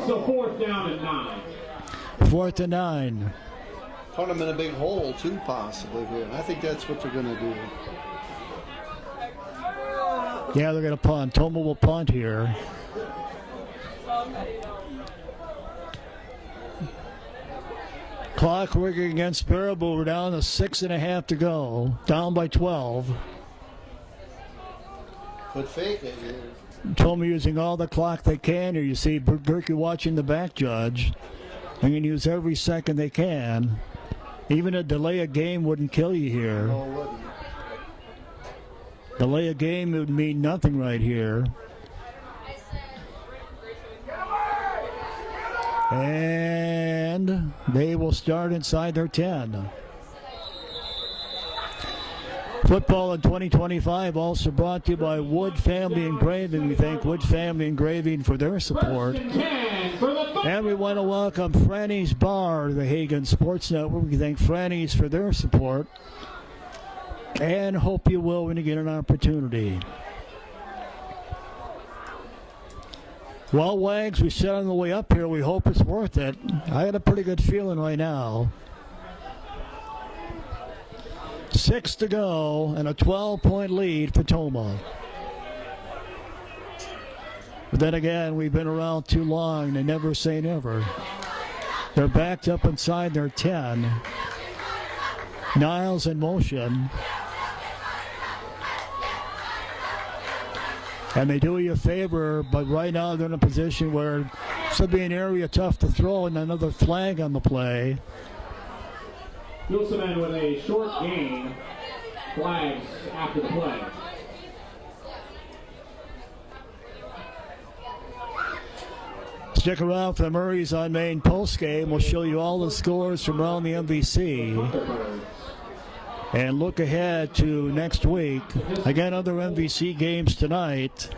[SPEAKER 3] So 4th down and 9.
[SPEAKER 1] 4th and 9.
[SPEAKER 2] Put them in a big hole, too, possibly here. I think that's what they're going to do.
[SPEAKER 1] Yeah, they're going to punt. Toma will punt here. Clock working against Baraboo. We're down to 6.5 to go. Down by 12.
[SPEAKER 2] Could fake it.
[SPEAKER 1] Toma using all the clock they can here. You see Gerke watching the back judge. They're going to use every second they can. Even a delay of game wouldn't kill you here.
[SPEAKER 2] No, it wouldn't.
[SPEAKER 1] Delay of game would mean nothing right here. And they will start inside their 10. Football in 2025 also brought to you by Wood Family Engraving. We thank Wood Family Engraving for their support. And we want to welcome Franny's Bar to the Hagen Sports Network. We thank Franny's for their support. And hope you will when you get an opportunity. Well, Wags, we said on the way up here, we hope it's worth it. I got a pretty good feeling right now. 6 to go and a 12-point lead for Toma. But then again, we've been around too long. They never say never. They're backed up inside their 10. Niles in motion. And they do you a favor, but right now they're in a position where this will be an area tough to throw, and another flag on the play.
[SPEAKER 3] Gilson with a short gain. Flags after the play.
[SPEAKER 1] Stick around for the Murray's on Main postgame. We'll show you all the scores from around the MVC. And look ahead to next week. Again, other MVC games tonight.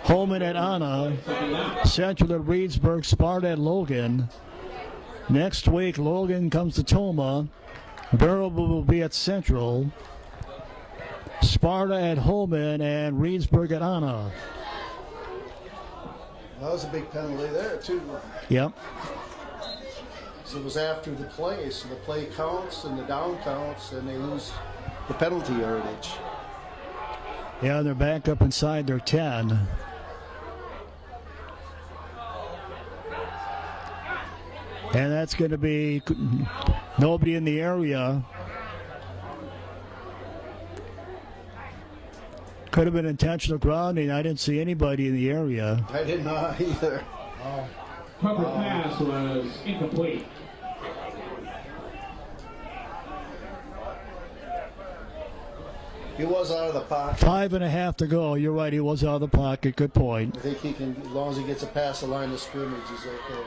[SPEAKER 1] Holman at Anna. Central at Reedsburg. Sparta at Logan. Next week, Logan comes to Toma. Baraboo will be at Central. Sparta at Holman and Reedsburg at Anna.
[SPEAKER 2] That was a big penalty there, too.
[SPEAKER 1] Yep.
[SPEAKER 2] So it was after the play, so the play counts and the down counts, and they lose the penalty yardage.
[SPEAKER 1] Yeah, they're back up inside their 10. And that's going to be nobody in the area. Could have been intentional grounding. I didn't see anybody in the area.
[SPEAKER 2] I did not either.
[SPEAKER 3] Cover pass was incomplete.
[SPEAKER 2] He was out of the pocket.
[SPEAKER 1] 5.5 to go. You're right. He was out of the pocket. Good point.
[SPEAKER 2] I think he can, as long as he gets a pass the line of scrimmage, he's okay.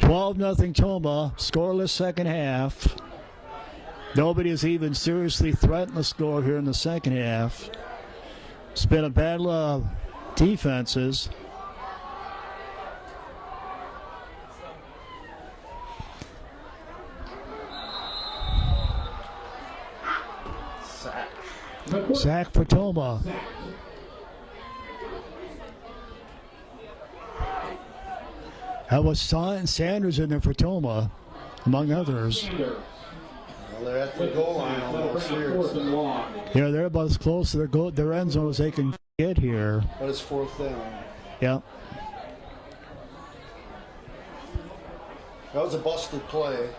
[SPEAKER 1] 12-0 Toma. Scoreless second half. Nobody has even seriously threatened the score here in the second half. It's been a battle of defenses. Sack for Toma. That was Sanders in there for Toma, among others.
[SPEAKER 2] Well, they're at the goal line almost here.
[SPEAKER 1] Yeah, they're about as close to their end zone as they can get here.
[SPEAKER 2] But it's 4th down.
[SPEAKER 1] Yeah.
[SPEAKER 2] That was a busted play.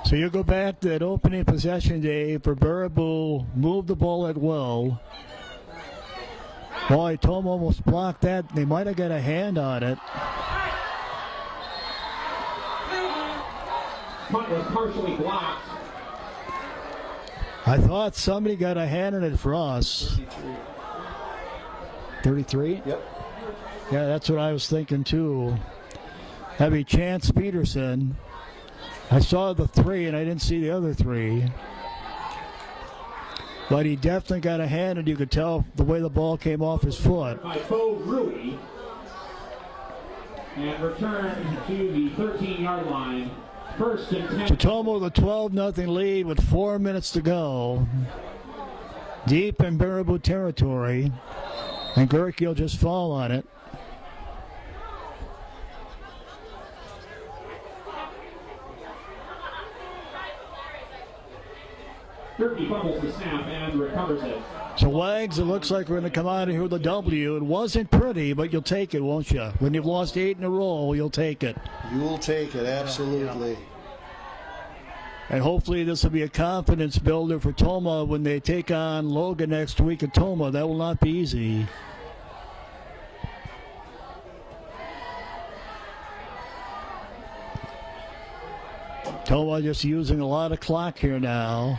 [SPEAKER 1] So you go back to that opening possession day for Baraboo, move the ball at will. Boy, Toma almost blocked that. They might have got a hand on it.
[SPEAKER 3] Punt was partially blocked.
[SPEAKER 1] I thought somebody got a hand on it for us. 33?
[SPEAKER 2] Yep.
[SPEAKER 1] Yeah, that's what I was thinking too. That'd be Chance Peterson. I saw the 3 and I didn't see the other 3. But he definitely got a hand, and you could tell the way the ball came off his foot.
[SPEAKER 3] By Bo Rui. And return to the 13-yard line. 1st and 10.
[SPEAKER 1] So Toma with a 12-0 lead with 4 minutes to go. Deep in Baraboo territory. And Gerke will just fall on it.
[SPEAKER 3] Gerke fumbles the snap and recovers it.
[SPEAKER 1] So Wags, it looks like we're going to come out of here with a W. It wasn't pretty, but you'll take it, won't you? When you've lost 8 in a row, you'll take it.
[SPEAKER 2] You'll take it, absolutely.
[SPEAKER 1] And hopefully this will be a confidence builder for Toma when they take on Logan next week at Toma. That will not be easy. Toma just using a lot of clock here now.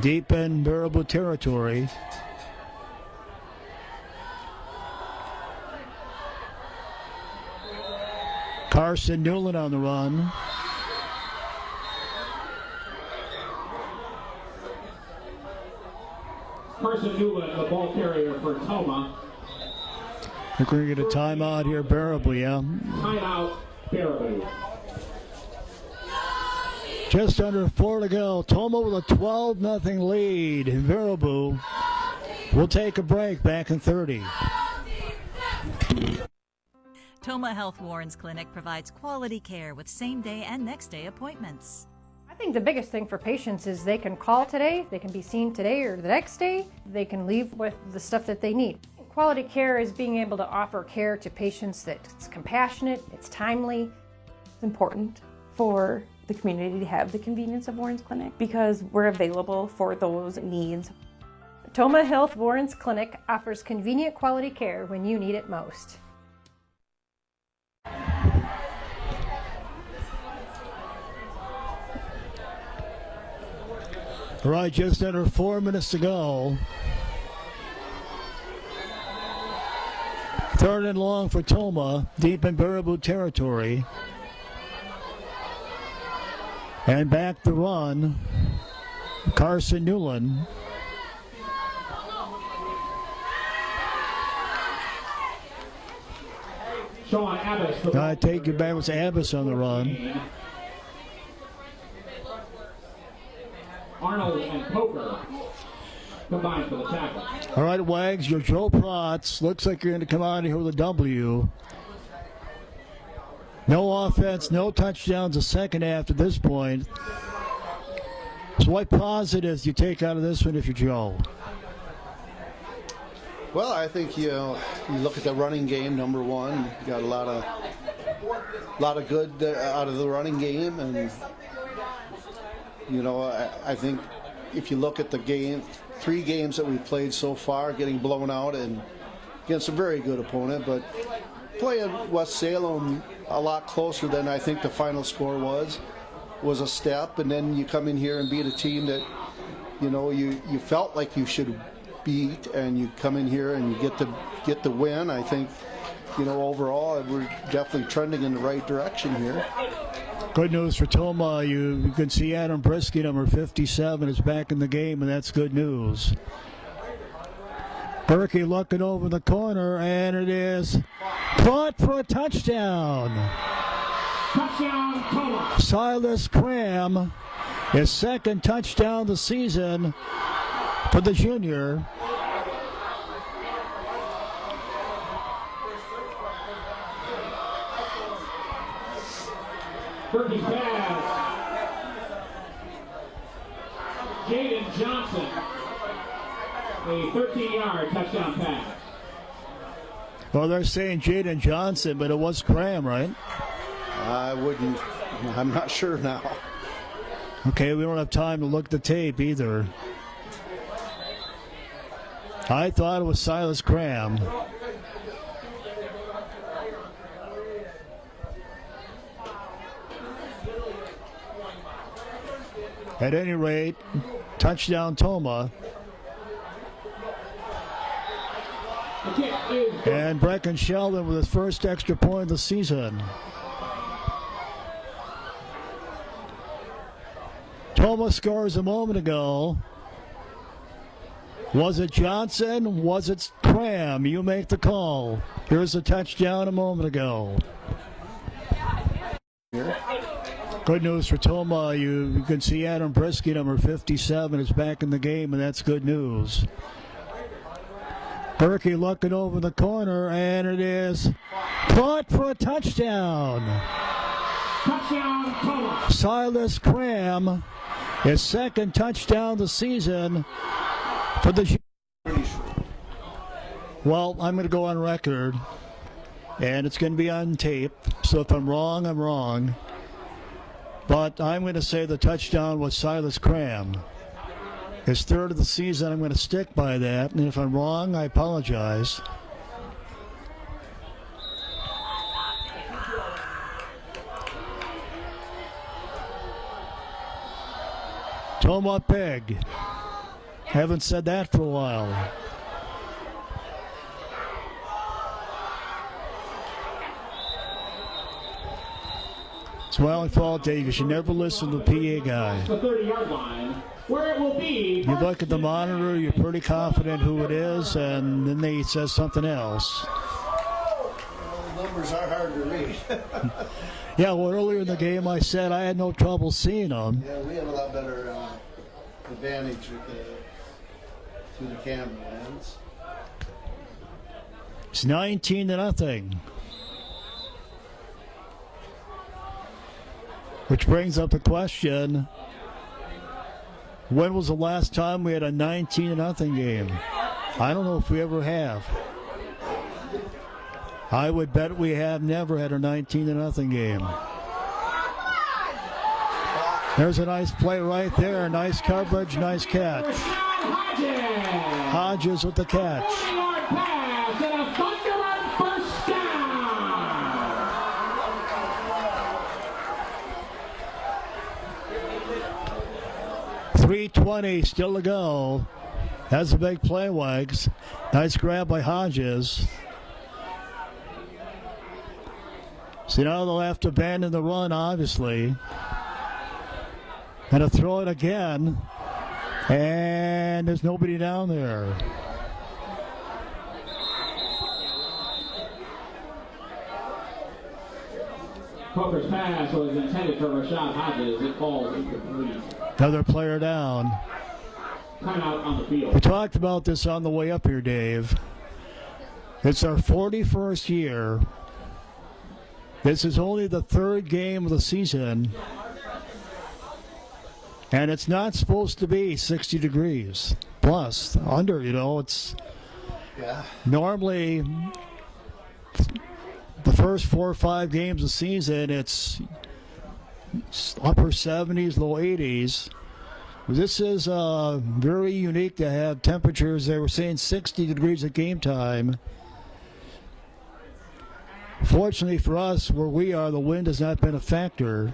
[SPEAKER 1] Deep in Baraboo territory. Carson Newland on the run.
[SPEAKER 3] Carson Newland, the ball carrier for Toma.
[SPEAKER 1] We're going to get a timeout here, Baraboo, yeah.
[SPEAKER 3] Timeout, Baraboo.
[SPEAKER 1] Just under 4 to go. Toma with a 12-0 lead. Baraboo will take a break back in 30.
[SPEAKER 4] Toma Health Warren's Clinic provides quality care with same-day and next-day appointments.
[SPEAKER 5] I think the biggest thing for patients is they can call today, they can be seen today or the next day, they can leave with the stuff that they need. Quality care is being able to offer care to patients that's compassionate, it's timely.
[SPEAKER 6] It's important for the community to have the convenience of Warren's Clinic because we're available for those needs.
[SPEAKER 5] Toma Health Warren's Clinic offers convenient quality care when you need it most.
[SPEAKER 1] All right, just under 4 minutes to go. 3rd and long for Toma, deep in Baraboo territory. And back the run, Carson Newland.
[SPEAKER 3] Sean Abbas.
[SPEAKER 1] I take you back with Abbas on the run.
[SPEAKER 3] Arnold and Poker combined for the tackle.
[SPEAKER 1] All right, Wags, your Joe Protz. Looks like you're going to come out of here with a W. No offense, no touchdowns the second half to this point. So what positives do you take out of this one if you're Joe?
[SPEAKER 2] Well, I think you look at the running game. Number one, you got a lot of good out of the running game, and I think if you look at the game, 3 games that we've played so far, getting blown out and against a very good opponent, but playing West Salem a lot closer than I think the final score was a step, and then you come in here and beat a team that you felt like you should beat, and you come in here and you get the win. I think overall we're definitely trending in the right direction here.
[SPEAKER 1] Good news for Toma. You can see Adam Brisky, number 57, is back in the game, and that's good news. Berkey looking over the corner, and it is caught for a touchdown.
[SPEAKER 3] Touchdown, Toma.
[SPEAKER 1] Silas Cram, his second touchdown of the season for the junior.
[SPEAKER 3] Berkey's pass. Jaden Johnson. A 13-yard touchdown pass.
[SPEAKER 1] Well, they're saying Jaden Johnson, but it was Cram, right?
[SPEAKER 2] I'm not sure now.
[SPEAKER 1] Okay, we don't have time to look at the tape either. I thought it was Silas Cram. At any rate, touchdown Toma. And Brecken Sheldon with his first extra point of the season. Toma scores a moment ago. Was it Johnson? Was it Cram? You make the call. Here's a touchdown a moment ago. Good news for Toma. You can see Adam Brisky, number 57, is back in the game, and that's good news. Berkey looking over the corner, and it is caught for a touchdown.
[SPEAKER 3] Touchdown, Toma.
[SPEAKER 1] Silas Cram, his second touchdown of the season for the... Well, I'm going to go on record, and it's going to be on tape, so if I'm wrong, I'm wrong. But I'm going to say the touchdown was Silas Cram. His third of the season, I'm going to stick by that. And if I'm wrong, I apologize. Toma Pig. Haven't said that for a while. It's my own fault, Dave. You should never listen to the PA guy.
[SPEAKER 3] The 30-yard line, where it will be.
[SPEAKER 1] You look at the monitor, you're pretty confident who it is, and then they says something else.
[SPEAKER 2] The numbers are hard to read.
[SPEAKER 1] Yeah, well, earlier in the game I said I had no trouble seeing them.
[SPEAKER 2] Yeah, we have a lot better advantage through the camera lens.
[SPEAKER 1] It's 19-0. Which brings up the question, when was the last time we had a 19-0 game? I don't know if we ever have. I would bet we have never had a 19-0 game. There's a nice play right there. Nice coverage, nice catch. Hodges with the catch. 3:20 still to go. That's a big play, Wags. Nice grab by Hodges. See, now they'll have to abandon the run, obviously. And to throw it again. And there's nobody down there.
[SPEAKER 3] Coker's pass was intended for Rashad Hodges. It falls incomplete.
[SPEAKER 1] Another player down.
[SPEAKER 3] Timeout on the field.
[SPEAKER 1] We talked about this on the way up here, Dave. It's our 41st year. This is only the third game of the season. And it's not supposed to be 60 degrees plus. Under, it's normally the first 4 or 5 games of the season, it's upper 70s, low 80s. This is very unique to have temperatures. They were saying 60 degrees at game time. Fortunately for us, where we are, the wind has not been a factor.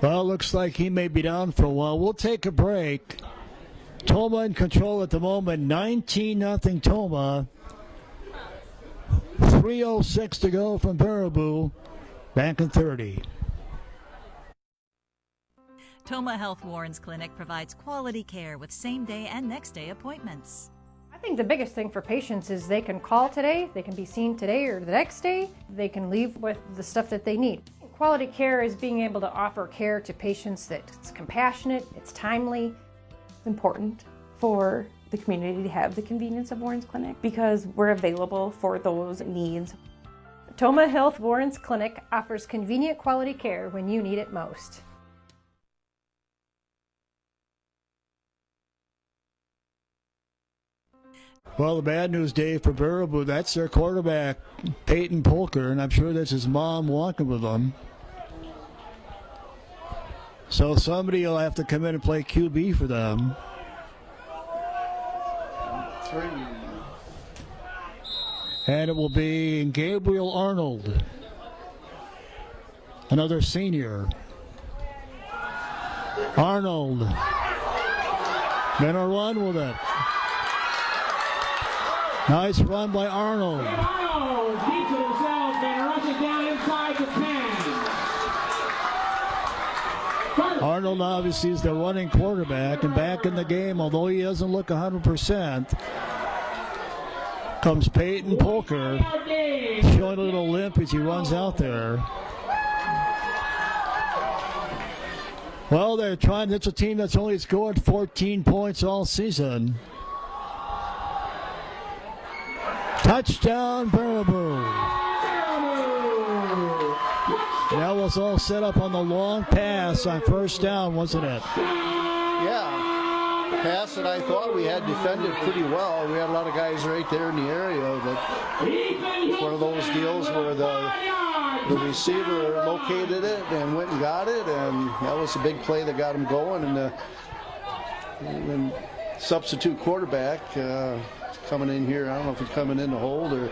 [SPEAKER 1] Well, looks like he may be down for a while. We'll take a break. Toma in control at the moment, 19-0 Toma. 3:06 to go from Baraboo. Back in 30.
[SPEAKER 4] Toma Health Warren's Clinic provides quality care with same-day and next-day appointments.
[SPEAKER 5] I think the biggest thing for patients is they can call today, they can be seen today or the next day, they can leave with the stuff that they need. Quality care is being able to offer care to patients that's compassionate, it's timely.
[SPEAKER 6] It's important for the community to have the convenience of Warren's Clinic because we're available for those needs.
[SPEAKER 5] Toma Health Warren's Clinic offers convenient quality care when you need it most.
[SPEAKER 1] Well, the bad news, Dave, for Baraboo, that's their quarterback, Peyton Polker, and I'm sure that's his mom walking with them. So somebody will have to come in and play QB for them.
[SPEAKER 2] 3.
[SPEAKER 1] And it will be Gabriel Arnold, another senior. Arnold, gonna run with it. Nice run by Arnold.
[SPEAKER 3] Arnold keeps it himself and runs it down inside the 10.
[SPEAKER 1] Arnold obviously is the running quarterback, and back in the game, although he doesn't look 100%, comes Peyton Polker, showing a little limp as he runs out there. Well, they're trying, it's a team that's only scored 14 points all season. Touchdown, Baraboo. That was all set up on the long pass on first down, wasn't it?
[SPEAKER 2] Yeah, pass that I thought we had defended pretty well. We had a lot of guys right there in the area, but it's one of those deals where the receiver located it and went and got it, and that was a big play that got him going. And the substitute quarterback coming in here, I don't know if he's coming in to hold or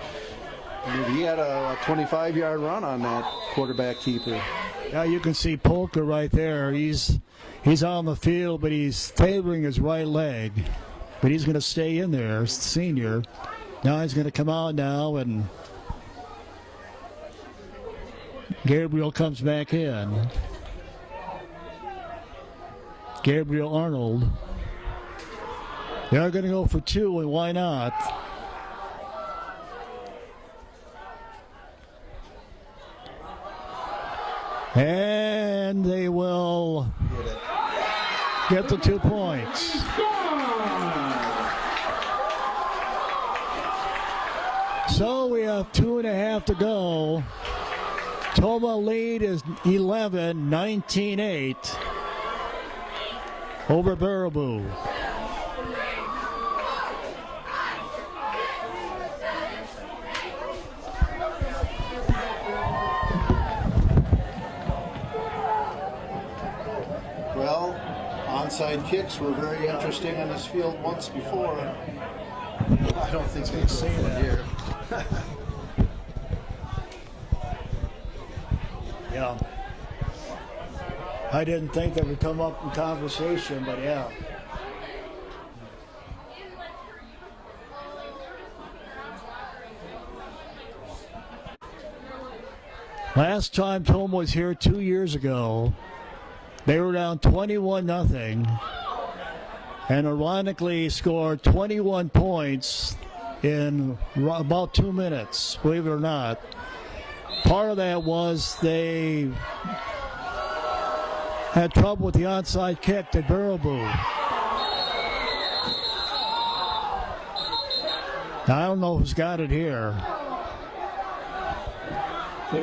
[SPEAKER 2] he had a 25-yard run on that quarterback keeper.
[SPEAKER 1] Yeah, you can see Polker right there. He's on the field, but he's favoring his right leg. But he's going to stay in there, senior. Now he's going to come out now, and Gabriel comes back in. Gabriel Arnold. They're going to go for 2, and why not? And they will get the 2 points. So we have 2.5 to go. Toma lead is 11, 19-8 over Baraboo.
[SPEAKER 2] Well, onside kicks were very interesting on this field once before. I don't think they've seen it here.
[SPEAKER 1] Yeah. I didn't think that would come up in conversation, but yeah. Last time Toma was here 2 years ago, they were down 21-0, and ironically scored 21 points in about 2 minutes, believe it or not. Part of that was they had trouble with the onside kick to Baraboo. I don't know who's got it here.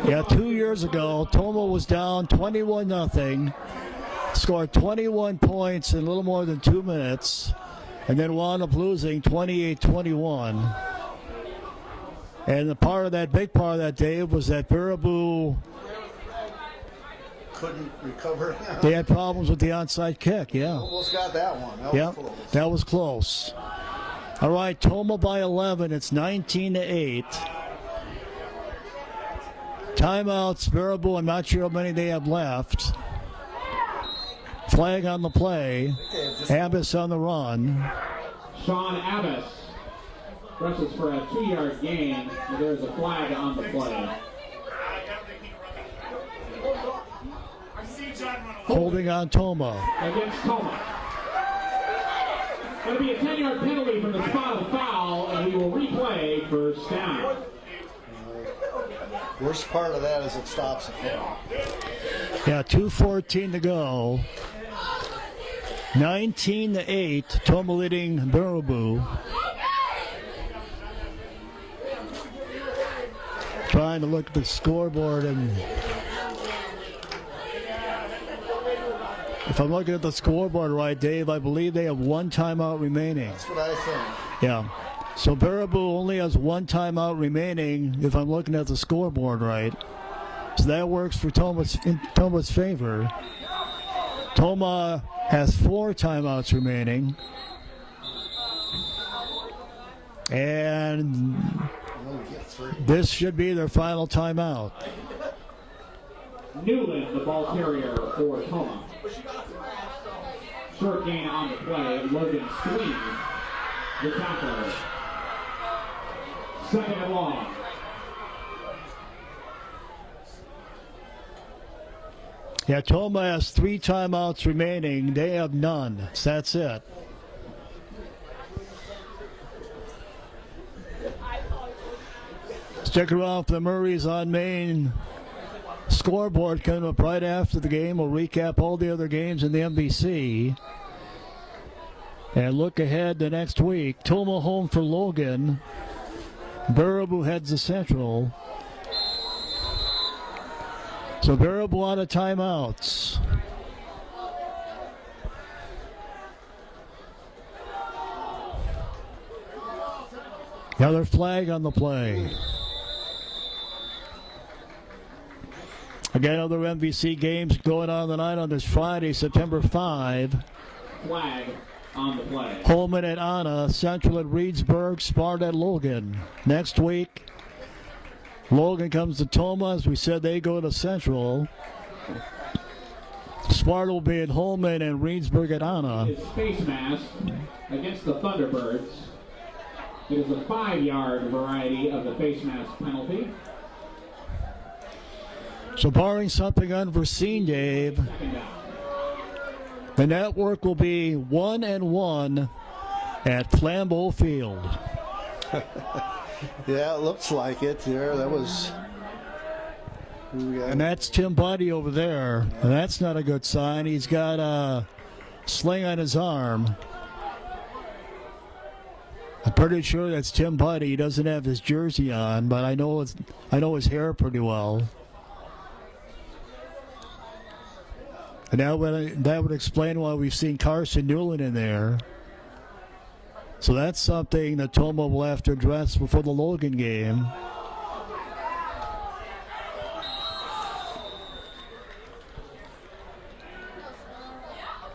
[SPEAKER 1] Yeah, 2 years ago, Toma was down 21-0, scored 21 points in a little more than 2 minutes, and then wound up losing 28-21. And big part of that, Dave, was that Baraboo
[SPEAKER 2] Couldn't recover.
[SPEAKER 1] they had problems with the onside kick, yeah.
[SPEAKER 2] Almost got that one. That was close.
[SPEAKER 1] That was close. All right, Toma by 11. It's 19-8. Timeouts, Baraboo. I'm not sure how many they have left. Flag on the play. Abbas on the run.
[SPEAKER 3] Sean Abbas. Rushes for a 2-yard gain, and there's a flag on the play.
[SPEAKER 1] Holding on Toma.
[SPEAKER 3] Against Toma. Going to be a 10-yard penalty from the spot of foul, and we will replay first down.
[SPEAKER 2] Worst part of that is it stops again.
[SPEAKER 1] Yeah, 2:14 to go. 19-8, Toma leading Baraboo. Trying to look at the scoreboard, and if I'm looking at the scoreboard right, Dave, I believe they have one timeout remaining.
[SPEAKER 2] That's what I think.
[SPEAKER 1] Yeah. So Baraboo only has one timeout remaining, if I'm looking at the scoreboard right. So that works for in Toma's favor. Toma has 4 timeouts remaining. And this should be their final timeout.
[SPEAKER 3] Newland, the ball carrier for Toma. Short gain on the play. Logan Sweeney, the tackler. 2nd and long.
[SPEAKER 1] Yeah, Toma has 3 timeouts remaining. They have none. So that's it. Stick around for the Murray's on Main scoreboard coming up right after the game. We'll recap all the other games in the MVC. And look ahead to next week. Toma home for Logan. Baraboo heads to Central. So Baraboo out of timeouts. Another flag on the play. Again, other MVC games going on tonight on this Friday, September 5.
[SPEAKER 3] Flag on the play.
[SPEAKER 1] Holman at Anna, Central at Reedsburg, Sparta at Logan. Next week, Logan comes to Toma. As we said, they go to Central. Sparta will be at Holman and Reedsburg at Anna.
[SPEAKER 3] His face mask against the Thunderbirds. It is a 5-yard variety of the face mask penalty.
[SPEAKER 1] So barring something unforeseen, Dave, the network will be 1-1 at Flambeau Field.
[SPEAKER 2] Yeah, it looks like it there. That was...
[SPEAKER 1] And that's Tim Buddy over there. And that's not a good sign. He's got a sling on his arm. I'm pretty sure that's Tim Buddy. He doesn't have his jersey on, but I know his hair pretty well. And that would explain why we've seen Carson Newland in there. So that's something that Toma will have to address before the Logan game.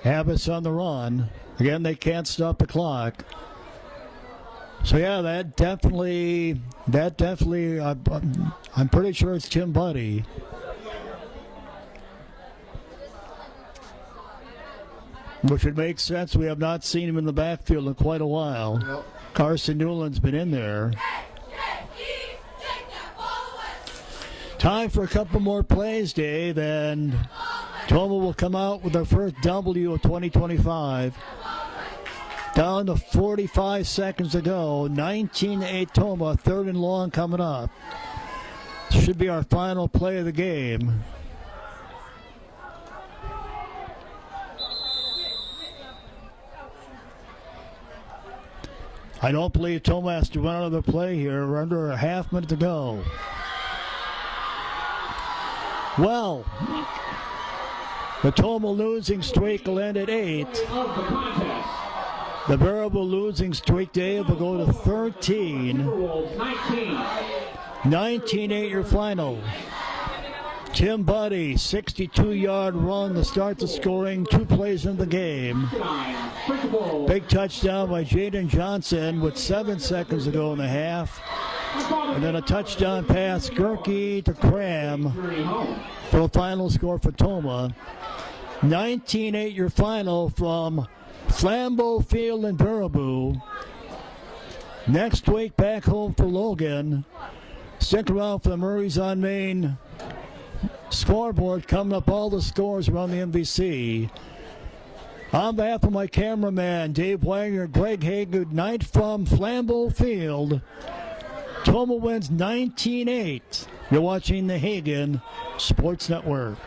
[SPEAKER 1] Habits on the run. Again, they can't stop the clock. So yeah, that definitely, I'm pretty sure it's Tim Buddy. Which would make sense. We have not seen him in the backfield in quite a while.
[SPEAKER 2] Yep.
[SPEAKER 1] Carson Newland's been in there. Time for a couple more plays, Dave, and Toma will come out with their first W of 2025. Down to 45 seconds to go. 19-8 Toma, 3rd and long coming up. Should be our final play of the game. I don't believe Toma has to run another play here. We're under a half minute to go. Well, the Toma losing streak will end at 8. The Baraboo losing streak, Dave, will go to 13. 19-8 your final. Tim Buddy, 62-yard run to start the scoring. 2 plays in the game. Big touchdown by Jaden Johnson with 7 seconds to go in the half. And then a touchdown pass, Gerke to Cram for the final score for Toma. 19-8 your final from Flambeau Field in Baraboo. Next week, back home for Logan. Stick around for the Murrays on Main scoreboard, coming up all the scores around the MVC. On behalf of my cameraman, Dave Wagner, Greg Hagan, good night from Flambeau Field. Toma wins 19-8. You're watching the Hagan Sports Network.